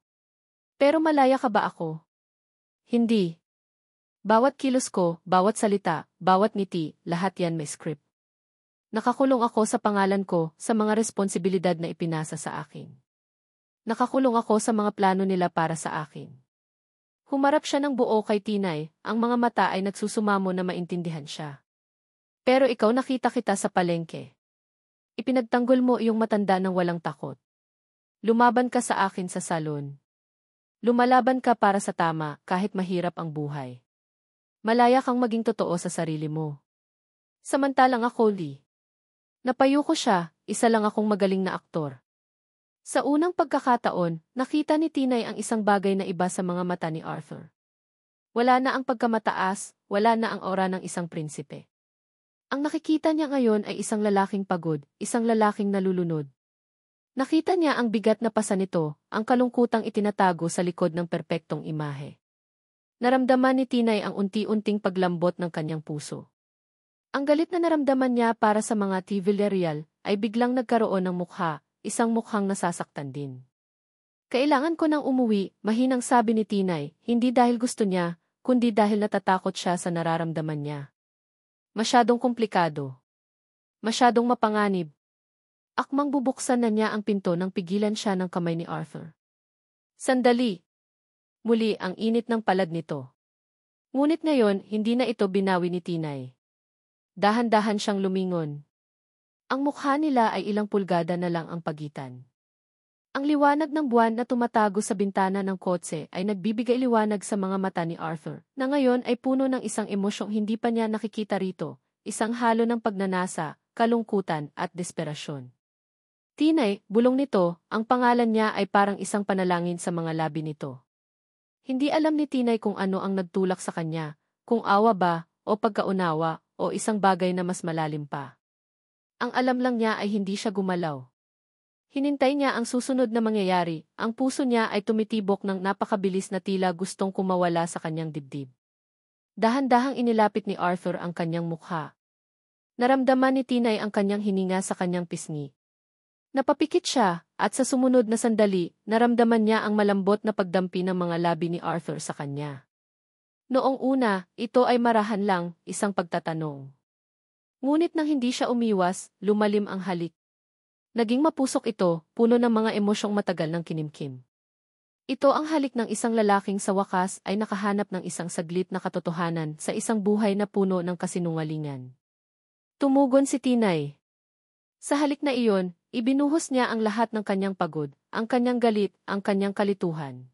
Pero malaya ka ba ako? Hindi. Bawat kilos ko, bawat salita, bawat ngiti, lahat yan may script. Nakakulong ako sa pangalan ko, sa mga responsibilidad na ipinasa sa akin. Nakakulong ako sa mga plano nila para sa akin. Humarap siya ng buo kay Tinay, ang mga mata ay nagsusumamo na maintindihan siya. Pero ikaw nakita kita sa palengke. Ipinagtanggol mo iyong matanda ng walang takot. Lumaban ka sa akin sa salon. Lumalaban ka para sa tama kahit mahirap ang buhay. Malaya kang maging totoo sa sarili mo. Samantalang ako, Lee. Napayuko siya, isa lang akong magaling na aktor. Sa unang pagkakataon, nakita ni Tinay ang isang bagay na iba sa mga mata ni Arthur. Wala na ang pagkamataas, wala na ang aura ng isang prinsipe. Ang nakikita niya ngayon ay isang lalaking pagod, isang lalaking nalulunod. Nakita niya ang bigat na pasa nito, ang kalungkutang itinatago sa likod ng perpektong imahe. Naramdaman ni Tinay ang unti-unting paglambot ng kanyang puso. Ang galit na naramdaman niya para sa mga T. Villarreal ay biglang nagkaroon ng mukha, isang mukhang nasasaktan din. Kailangan ko nang umuwi, mahinang sabi ni Tinay, hindi dahil gusto niya, kundi dahil natatakot siya sa nararamdaman niya. Masyadong komplikado. Masyadong mapanganib. Akmang bubuksan na niya ang pinto nang pigilan siya ng kamay ni Arthur. Sandali. Muli ang init ng palad nito. Ngunit ngayon, hindi na ito binawi ni Tinay. Dahan-dahan siyang lumingon. Ang mukha nila ay ilang pulgada na lang ang pagitan. Ang liwanag ng buwan na tumatago sa bintana ng kotse ay nagbibigay liwanag sa mga mata ni Arthur, na ngayon ay puno ng isang emosyong hindi pa niya nakikita rito, isang halo ng pagnanasa, kalungkutan at desperasyon. Tinay, bulong nito, ang pangalan niya ay parang isang panalangin sa mga labi nito. Hindi alam ni Tinay kung ano ang nagtulak sa kanya, kung awa ba, o pagkaunawa, o isang bagay na mas malalim pa. Ang alam lang niya ay hindi siya gumalaw. Hinintay niya ang susunod na mangyayari, ang puso niya ay tumitibok ng napakabilis na tila gustong kumawala sa kanyang dibdib. Dahan-dahang inilapit ni Arthur ang kanyang mukha. Naramdaman ni Tinay ang kanyang hininga sa kanyang pisngi. Napapikit siya, at sa sumunod na sandali, naramdaman niya ang malambot na pagdampi ng mga labi ni Arthur sa kanya. Noong una, ito ay marahan lang, isang pagtatanong. Ngunit nang hindi siya umiwas, lumalim ang halik. Naging mapusok ito, puno ng mga emosyong matagal ng kinimkim. Ito ang halik ng isang lalaking sa wakas ay nakahanap ng isang saglit na katotohanan sa isang buhay na puno ng kasinungalingan. Tumugon si Tinay. Sa halik na iyon, ibinuhos niya ang lahat ng kanyang pagod, ang kanyang galit, ang kanyang kalituhan.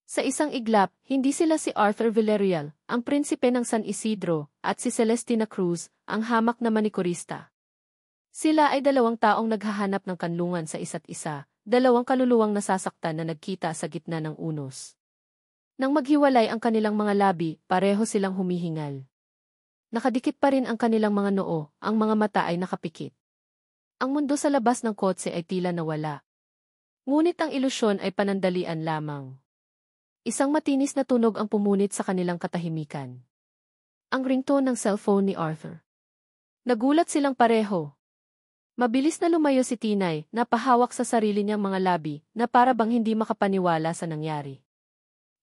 Sa isang iglap, hindi sila si Arthur Villarreal, ang prinsipe ng San Isidro, at si Celestina Cruz, ang hamak na manikurista. Sila ay dalawang taong naghahanap ng kanlungan sa isa't isa, dalawang kaluluwang nasasaktan na nagkita sa gitna ng unos. Nang maghiwalay ang kanilang mga labi, pareho silang humihingal. Nakadikit pa rin ang kanilang mga noo, ang mga mata ay nakapikit. Ang mundo sa labas ng kotse ay tila nawala. Ngunit ang ilusyon ay panandalian lamang. Isang matinis na tunog ang pumunit sa kanilang katahimikan. Ang ringtone ng cellphone ni Arthur. Nagulat silang pareho. Mabilis na lumayo si Tinay, napahawak sa sarili niyang mga labi, na para bang hindi makapaniwala sa nangyari.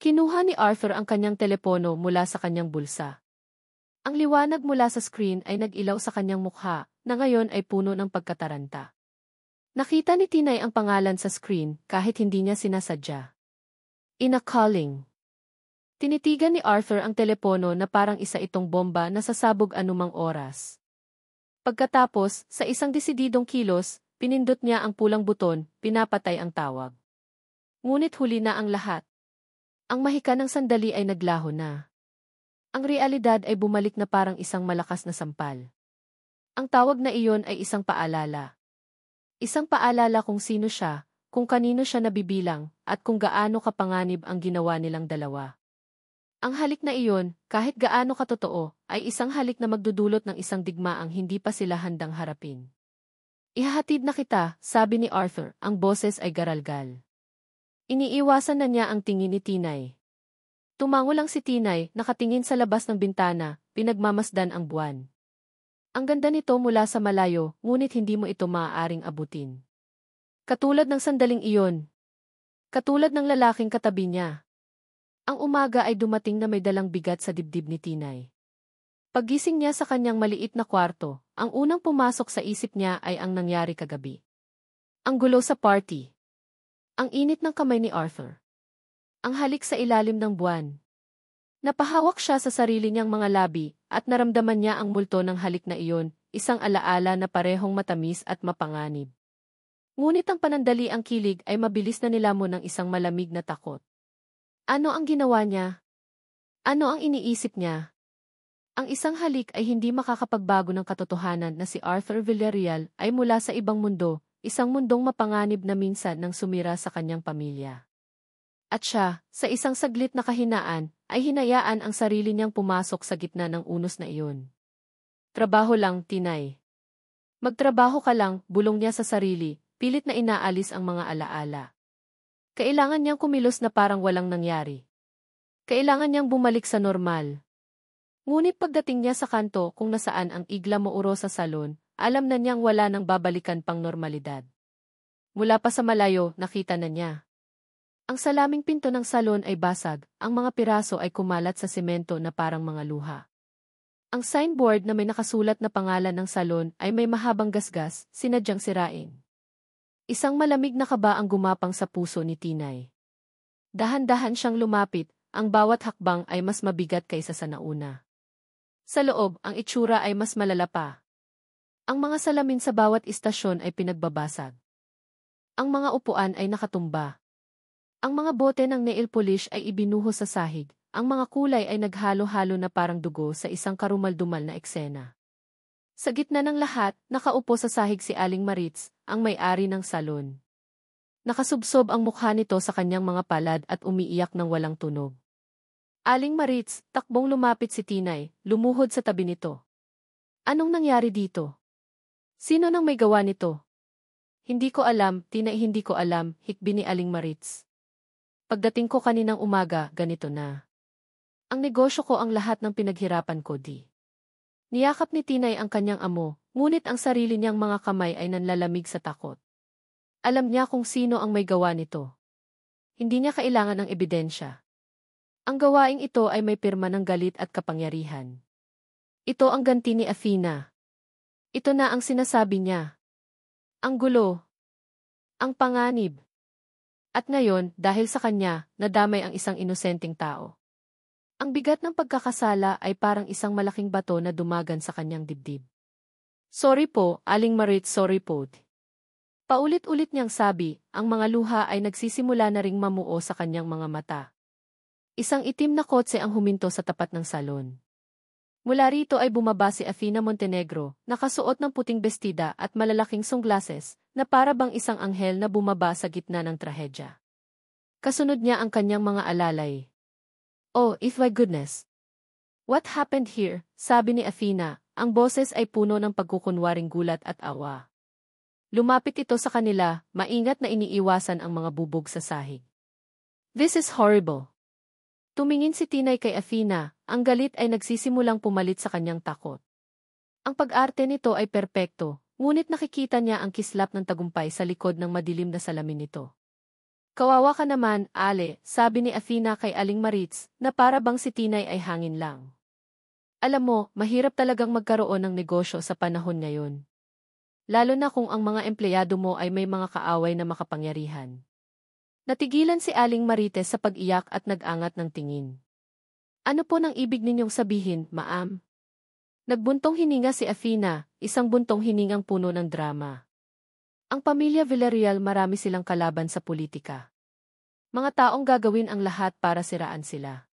Kinuha ni Arthur ang kanyang telepono mula sa kanyang bulsa. Ang liwanag mula sa screen ay nag-ilaw sa kanyang mukha, na ngayon ay puno ng pagkataranta. Nakita ni Tinay ang pangalan sa screen, kahit hindi niya sinasadya. Ina calling. Tinitigan ni Arthur ang telepono na parang isa itong bomba na sasabog anumang oras. Pagkatapos, sa isang desididong kilos, pinindot niya ang pulang buton, pinapatay ang tawag. Ngunit huli na ang lahat. Ang mahika ng sandali ay naglaho na. Ang realidad ay bumalik na parang isang malakas na sampal. Ang tawag na iyon ay isang paalala. Isang paalala kung sino siya, kung kanino siya nabibilang, at kung gaano kapanganib ang ginawa nilang dalawa. Ang halik na iyon, kahit gaano katotoo, ay isang halik na magdudulot ng isang digmaang hindi pa sila handang harapin. Ihahatid na kita, sabi ni Arthur, ang boses ay garalgal. Iniiwasan na niya ang tingin ni Tinay. Tumango lang si Tinay, nakatingin sa labas ng bintana, pinagmamasdan ang buwan. Ang ganda nito mula sa malayo, ngunit hindi mo ito maaaring abutin. Katulad ng sandaling iyon. Katulad ng lalaking katabi niya. Ang umaga ay dumating na may dalang bigat sa dibdib ni Tinay. Paggising niya sa kanyang maliit na kwarto, ang unang pumasok sa isip niya ay ang nangyari kagabi. Ang gulo sa party. Ang init ng kamay ni Arthur. Ang halik sa ilalim ng buwan. Napahawak siya sa sarili niyang mga labi, at naramdaman niya ang multo ng halik na iyon, isang alaala na parehong matamis at mapanganib. Ngunit ang panandali ang kilig ay mabilis na nilamon ng isang malamig na takot. Ano ang ginawa niya? Ano ang iniisip niya? Ang isang halik ay hindi makakapagbago ng katotohanan na si Arthur Villarreal ay mula sa ibang mundo, isang mundong mapanganib na minsan nang sumira sa kanyang pamilya. At siya, sa isang saglit na kahinaan, ay hinayaan ang sarili niyang pumasok sa gitna ng unos na iyon. Trabaho lang, Tinay. Magtrabaho ka lang, bulong niya sa sarili, pilit na inaalis ang mga alaala. Kailangan niyang kumilos na parang walang nangyari. Kailangan niyang bumalik sa normal. Ngunit pagdating niya sa kanto kung nasaan ang igla mouro sa salon, alam na niyang wala nang babalikan pang normalidad. Mula pa sa malayo, nakita na niya. Ang salaming pinto ng salon ay basag, ang mga piraso ay kumalat sa semento na parang mga luha. Ang signboard na may nakasulat na pangalan ng salon ay may mahabang gasgas, sinadyang sirain. Isang malamig na kaba ang gumapang sa puso ni Tinay. Dahan-dahan siyang lumapit, ang bawat hakbang ay mas mabigat kaysa sa nauna. Sa loob, ang itsura ay mas malala pa. Ang mga salamin sa bawat istasyon ay pinagbabasag. Ang mga upuan ay nakatumba. Ang mga bote ng nail polish ay ibinuhos sa sahig. Ang mga kulay ay naghalo-halo na parang dugo sa isang karumal-dumal na eksena. Sa gitna ng lahat, nakaupo sa sahig si Aling Maritz, ang may-ari ng salon. Nakasubsob ang mukha nito sa kanyang mga palad at umiiyak ng walang tunog. Aling Maritz, takbong lumapit si Tinay, lumuhod sa tabi nito. Anong nangyari dito? Sino nang may gawa nito? Hindi ko alam, Tinay, hindi ko alam, hikbi ni Aling Maritz. Pagdating ko kaninang umaga, ganito na. Ang negosyo ko ang lahat ng pinaghirapan ko di. Niyakap ni Tinay ang kanyang amo, ngunit ang sarili niyang mga kamay ay nanlalamig sa takot. Alam niya kung sino ang may gawa nito. Hindi niya kailangan ng ebidensya. Ang gawaing ito ay may pirma ng galit at kapangyarihan. Ito ang ganti ni Athena. Ito na ang sinasabi niya. Ang gulo. Ang panganib. At ngayon, dahil sa kanya, nadamay ang isang inosenteng tao. Ang bigat ng pagkakasala ay parang isang malaking bato na dumagan sa kanyang dibdib. Sorry po, Aling Maritz, sorry po. Paulit-ulit niyang sabi, ang mga luha ay nagsisimula na ring mamuo sa kanyang mga mata. Isang itim na kotse ang huminto sa tapat ng salon. Mula rito ay bumaba si Athena Montenegro, nakasuot ng puting bestida at malalaking sunglasses, na para bang isang anghel na bumaba sa gitna ng trahedya. Kasunod niya ang kanyang mga alalay. Oh, if my goodness! What happened here? Sabi ni Athena, ang boses ay puno ng pagkukunwaring gulat at awa. Lumapit ito sa kanila, maingat na iniiwasan ang mga bubog sa sahig. This is horrible. Tumingin si Tinay kay Athena, ang galit ay nagsisimulang pumalit sa kanyang takot. Ang pag-arte nito ay perpekto, ngunit nakikita niya ang kislap ng tagumpay sa likod ng madilim na salamin nito. Kawawa ka naman, Ale, sabi ni Athena kay Aling Maritz, na para bang si Tinay ay hangin lang. Alam mo, mahirap talagang magkaroon ng negosyo sa panahon ngayon. Lalo na kung ang mga empleyado mo ay may mga kaaway na makapangyarihan. Natigilan si Aling Marites sa pag-iyak at nag-angat ng tingin. Ano po nang ibig ninyong sabihin, ma'am? Nagbuntong hininga si Athena, isang buntong hiningang puno ng drama. Ang pamilya Villarreal marami silang kalaban sa politika. Mga taong gagawin ang lahat para siraan sila.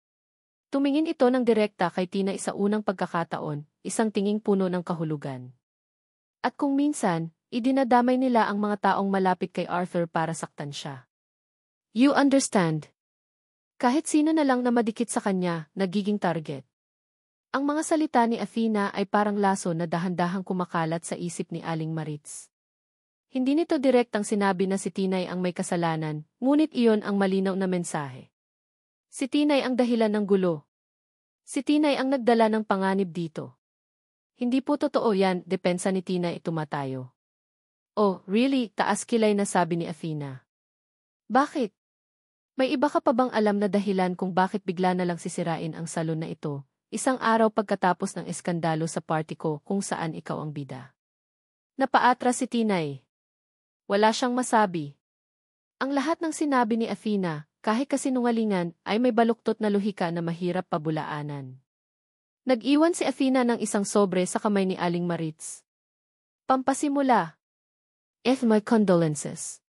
Tumingin ito ng direkta kay Tinay sa unang pagkakataon, isang tinging puno ng kahulugan. At kung minsan, idinadamay nila ang mga taong malapit kay Arthur para saktan siya. You understand? Kahit sino na lang na madikit sa kanya, nagiging target. Ang mga salita ni Athena ay parang laso na dahan-dahang kumakalat sa isip ni Aling Maritz. Hindi nito direktang sinabi na si Tinay ang may kasalanan, ngunit iyon ang malinaw na mensahe. Si Tinay ang dahilan ng gulo. Si Tinay ang nagdala ng panganib dito. Hindi po totoo yan, depensa ni Tinay tumatayo. Oh, really? Taas kilay na sabi ni Athena. Bakit? May iba ka pa bang alam na dahilan kung bakit bigla na lang sisirain ang salon na ito, isang araw pagkatapos ng eskandalo sa party ko kung saan ikaw ang bida? Napaatras si Tinay. Wala siyang masabi. Ang lahat ng sinabi ni Athena, kahit kasinungalingan, ay may baluktot na luhika na mahirap pabulaanan. Nag-iwan si Athena ng isang sobre sa kamay ni Aling Maritz. Pampasimula. My condolences.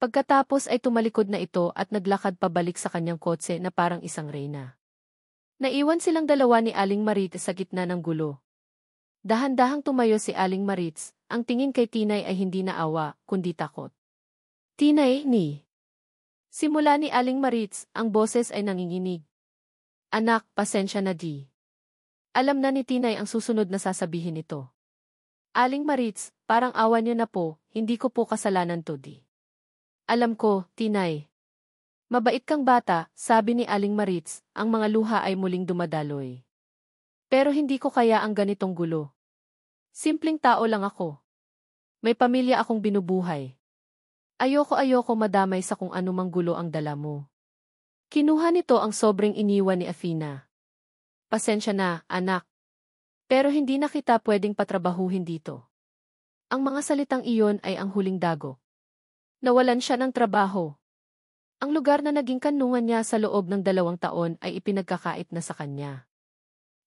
Pagkatapos ay tumalikod na ito at naglakad pabalik sa kanyang kotse na parang isang reyna. Naiwan silang dalawa ni Aling Maritz sa gitna ng gulo. Dahan-dahang tumayo si Aling Maritz, ang tingin kay Tinay ay hindi na awa, kundi takot. Tinay, ni. Simula ni Aling Maritz, ang boses ay nanginginig. Anak, pasensya na di. Alam na ni Tinay ang susunod na sasabihin ito. Aling Maritz, parang awa niyo na po, hindi ko po kasalanan to di. Alam ko, Tinay. Mabait kang bata, sabi ni Aling Maritz, ang mga luha ay muling dumadaloy. Pero hindi ko kaya ang ganitong gulo. Simpleng tao lang ako. May pamilya akong binubuhay. Ayoko madamay sa kung anumang gulo ang dala mo. Kinuha nito ang sobrang iniwan ni Athena. Pasensya na, anak. Pero hindi na kita pwedeng patrabahuhin dito. Ang mga salitang iyon ay ang huling dago. Nawalan siya ng trabaho. Ang lugar na naging kanlungan niya sa loob ng 2 taon ay ipinagkakait na sa kanya.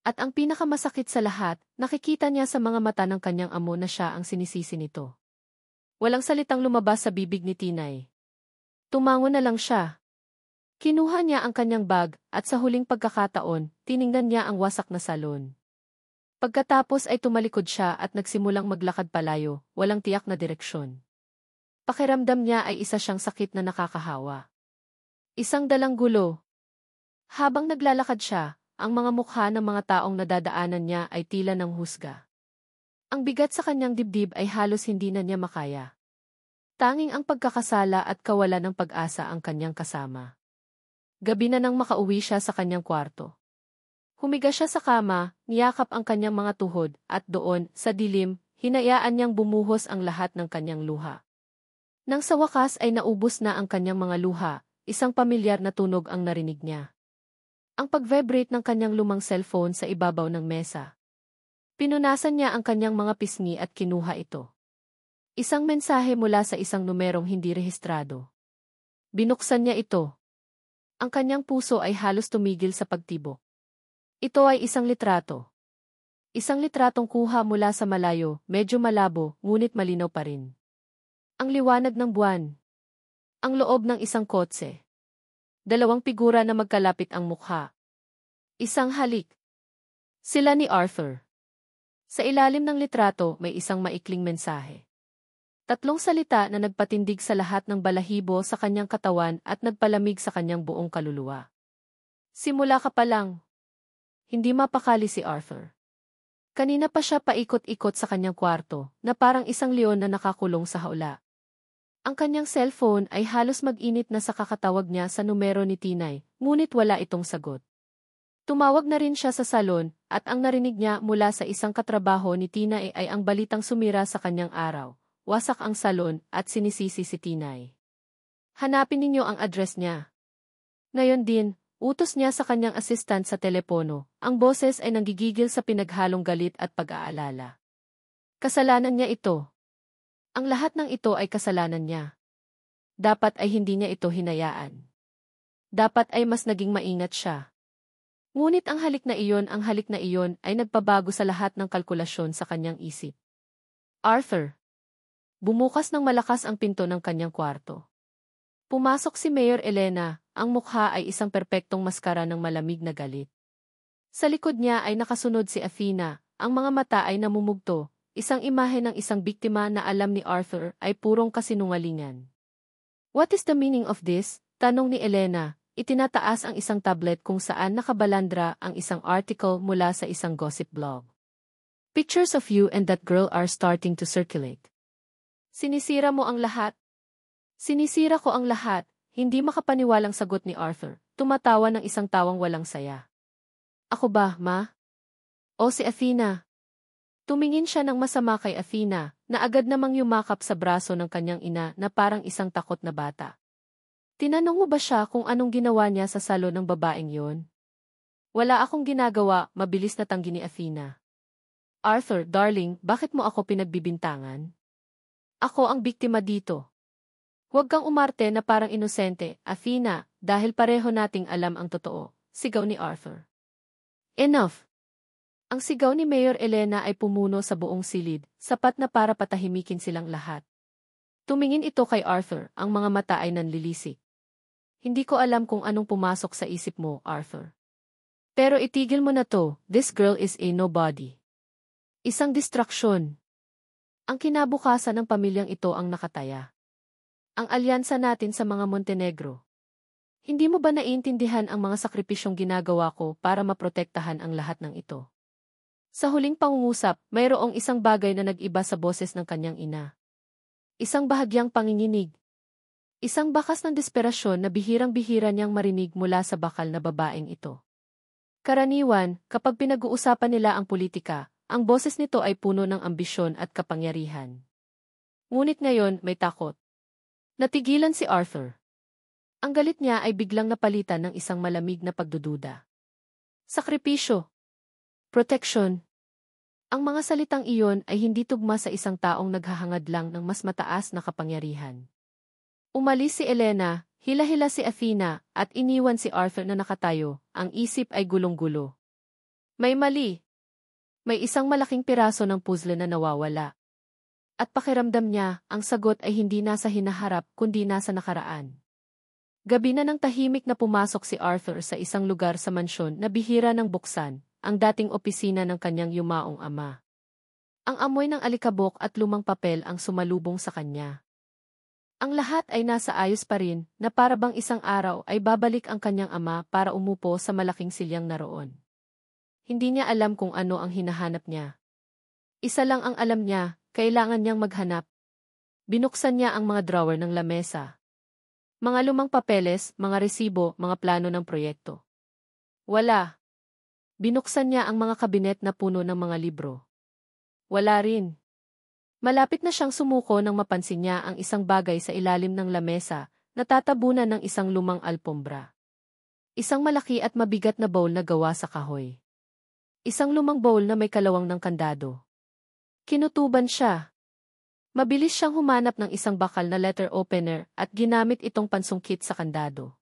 At ang pinakamasakit sa lahat, nakikita niya sa mga mata ng kanyang amo na siya ang sinisisi nito. Walang salitang lumabas sa bibig ni Tinay. Tumango na lang siya. Kinuha niya ang kanyang bag at sa huling pagkakataon, tiningnan niya ang wasak na salon. Pagkatapos ay tumalikod siya at nagsimulang maglakad palayo, walang tiyak na direksyon. Pakiramdam niya ay isa siyang sakit na nakakahawa. Isang dalang gulo. Habang naglalakad siya, ang mga mukha ng mga taong nadadaanan niya ay tila ng husga. Ang bigat sa kanyang dibdib ay halos hindi na niya makaya. Tanging ang pagkakasala at kawalan ng pag-asa ang kanyang kasama. Gabi na nang makauwi siya sa kanyang kwarto. Humiga siya sa kama, niyakap ang kanyang mga tuhod, at doon, sa dilim, hinayaan niyang bumuhos ang lahat ng kanyang luha. Nang sa wakas ay naubos na ang kanyang mga luha, isang pamilyar na tunog ang narinig niya. Ang pag-vibrate ng kanyang lumang cellphone sa ibabaw ng mesa. Pinunasan niya ang kanyang mga pisngi at kinuha ito. Isang mensahe mula sa isang numerong hindi rehistrado. Binuksan niya ito. Ang kanyang puso ay halos tumigil sa pagtibok. Ito ay isang litrato. Isang litratong kuha mula sa malayo, medyo malabo, ngunit malinaw pa rin. Ang liwanag ng buwan. Ang loob ng isang kotse. 2 figura na magkalapit ang mukha. Isang halik. Sila ni Arthur. Sa ilalim ng litrato may isang maikling mensahe. 3 salita na nagpatindig sa lahat ng balahibo sa kanyang katawan at nagpalamig sa kanyang buong kaluluwa. Simula ka pa lang. Hindi mapakali si Arthur. Kanina pa siya paikot-ikot sa kanyang kwarto, na parang isang leon na nakakulong sa hawla. Ang kanyang cellphone ay halos mag-init na sa kakatawag niya sa numero ni Tinay, ngunit wala itong sagot. Tumawag na rin siya sa salon, at ang narinig niya mula sa isang katrabaho ni Tinay ay ang balitang sumira sa kanyang araw. Wasak ang salon at sinisisi si Tinay. Hanapin ninyo ang address niya. Ngayon din, utos niya sa kanyang assistant sa telepono. Ang boses ay nanggigigil sa pinaghalong galit at pag-aalala. Kasalanan niya ito. Ang lahat ng ito ay kasalanan niya. Dapat ay hindi niya ito hinayaan. Dapat ay mas naging maingat siya. Ngunit ang halik na iyon ay nagpabago sa lahat ng kalkulasyon sa kanyang isip. Arthur. Bumukas ng malakas ang pinto ng kanyang kwarto. Pumasok si Mayor Elena, ang mukha ay isang perpektong maskara ng malamig na galit. Sa likod niya ay nakasunod si Athena, ang mga mata ay namumugto, isang imahe ng isang biktima na alam ni Arthur ay purong kasinungalingan. What is the meaning of this? Tanong ni Elena, itinataas ang isang tablet kung saan nakabalandra ang isang article mula sa isang gossip blog. Pictures of you and that girl are starting to circulate. Sinisira mo ang lahat. Sinisira ko ang lahat, hindi makapaniwalang sagot ni Arthur, tumatawa ng isang tawang walang saya. Ako ba, ma? O si Athena? Tumingin siya ng masama kay Athena, na agad namang yumakap sa braso ng kanyang ina na parang isang takot na bata. Tinanong mo ba siya kung anong ginawa niya sa salon ng babaeng yon? Wala akong ginagawa, mabilis na tanggi ni Athena. Arthur, darling, bakit mo ako pinagbibintangan? Ako ang biktima dito. Huwag kang umarte na parang inosente, Athena, dahil pareho nating alam ang totoo, sigaw ni Arthur. Enough! Ang sigaw ni Mayor Elena ay pumuno sa buong silid, sapat na para patahimikin silang lahat. Tumingin ito kay Arthur, ang mga mata ay nanlilisik. Hindi ko alam kung anong pumasok sa isip mo, Arthur. Pero itigil mo na to, this girl is a nobody. Isang distraksyon. Ang kinabukasan ng pamilyang ito ang nakataya. Ang alyansa natin sa mga Montenegro. Hindi mo ba naiintindihan ang mga sakripisyong ginagawa ko para maprotektahan ang lahat ng ito? Sa huling pangungusap, mayroong isang bagay na nag-iba sa boses ng kanyang ina. Isang bahagyang panginginig. Isang bakas ng desperasyon na bihirang-bihira niyang marinig mula sa bakal na babaeng ito. Karaniwan, kapag pinag-uusapan nila ang politika, ang boses nito ay puno ng ambisyon at kapangyarihan. Ngunit ngayon, may takot. Natigilan si Arthur. Ang galit niya ay biglang napalitan ng isang malamig na pagdududa. Sakripisyo. Protection. Ang mga salitang iyon ay hindi tugma sa isang taong naghahangad lang ng mas mataas na kapangyarihan. Umalis si Elena, hila-hila si Athena, at iniwan si Arthur na nakatayo, ang isip ay gulong-gulo. May mali. May isang malaking piraso ng puzzle na nawawala. At pakiramdam niya, ang sagot ay hindi nasa hinaharap kundi nasa nakaraan. Gabi na ng tahimik na pumasok si Arthur sa isang lugar sa mansyon na bihira ng buksan, ang dating opisina ng kanyang yumaong ama. Ang amoy ng alikabok at lumang papel ang sumalubong sa kanya. Ang lahat ay nasa ayos pa rin, na para bang isang araw ay babalik ang kanyang ama para umupo sa malaking silyang naroon. Hindi niya alam kung ano ang hinahanap niya. Isa lang ang alam niya, kailangan niyang maghanap. Binuksan niya ang mga drawer ng lamesa. Mga lumang papeles, mga resibo, mga plano ng proyekto. Wala. Binuksan niya ang mga kabinet na puno ng mga libro. Wala rin. Malapit na siyang sumuko nang mapansin niya ang isang bagay sa ilalim ng lamesa, natatabunan ng isang lumang alpombra. Isang malaki at mabigat na bowl na gawa sa kahoy. Isang lumang bowl na may kalawang ng kandado. Kinutuban siya. Mabilis siyang humanap ng isang bakal na letter opener at ginamit itong pansungkit sa kandado.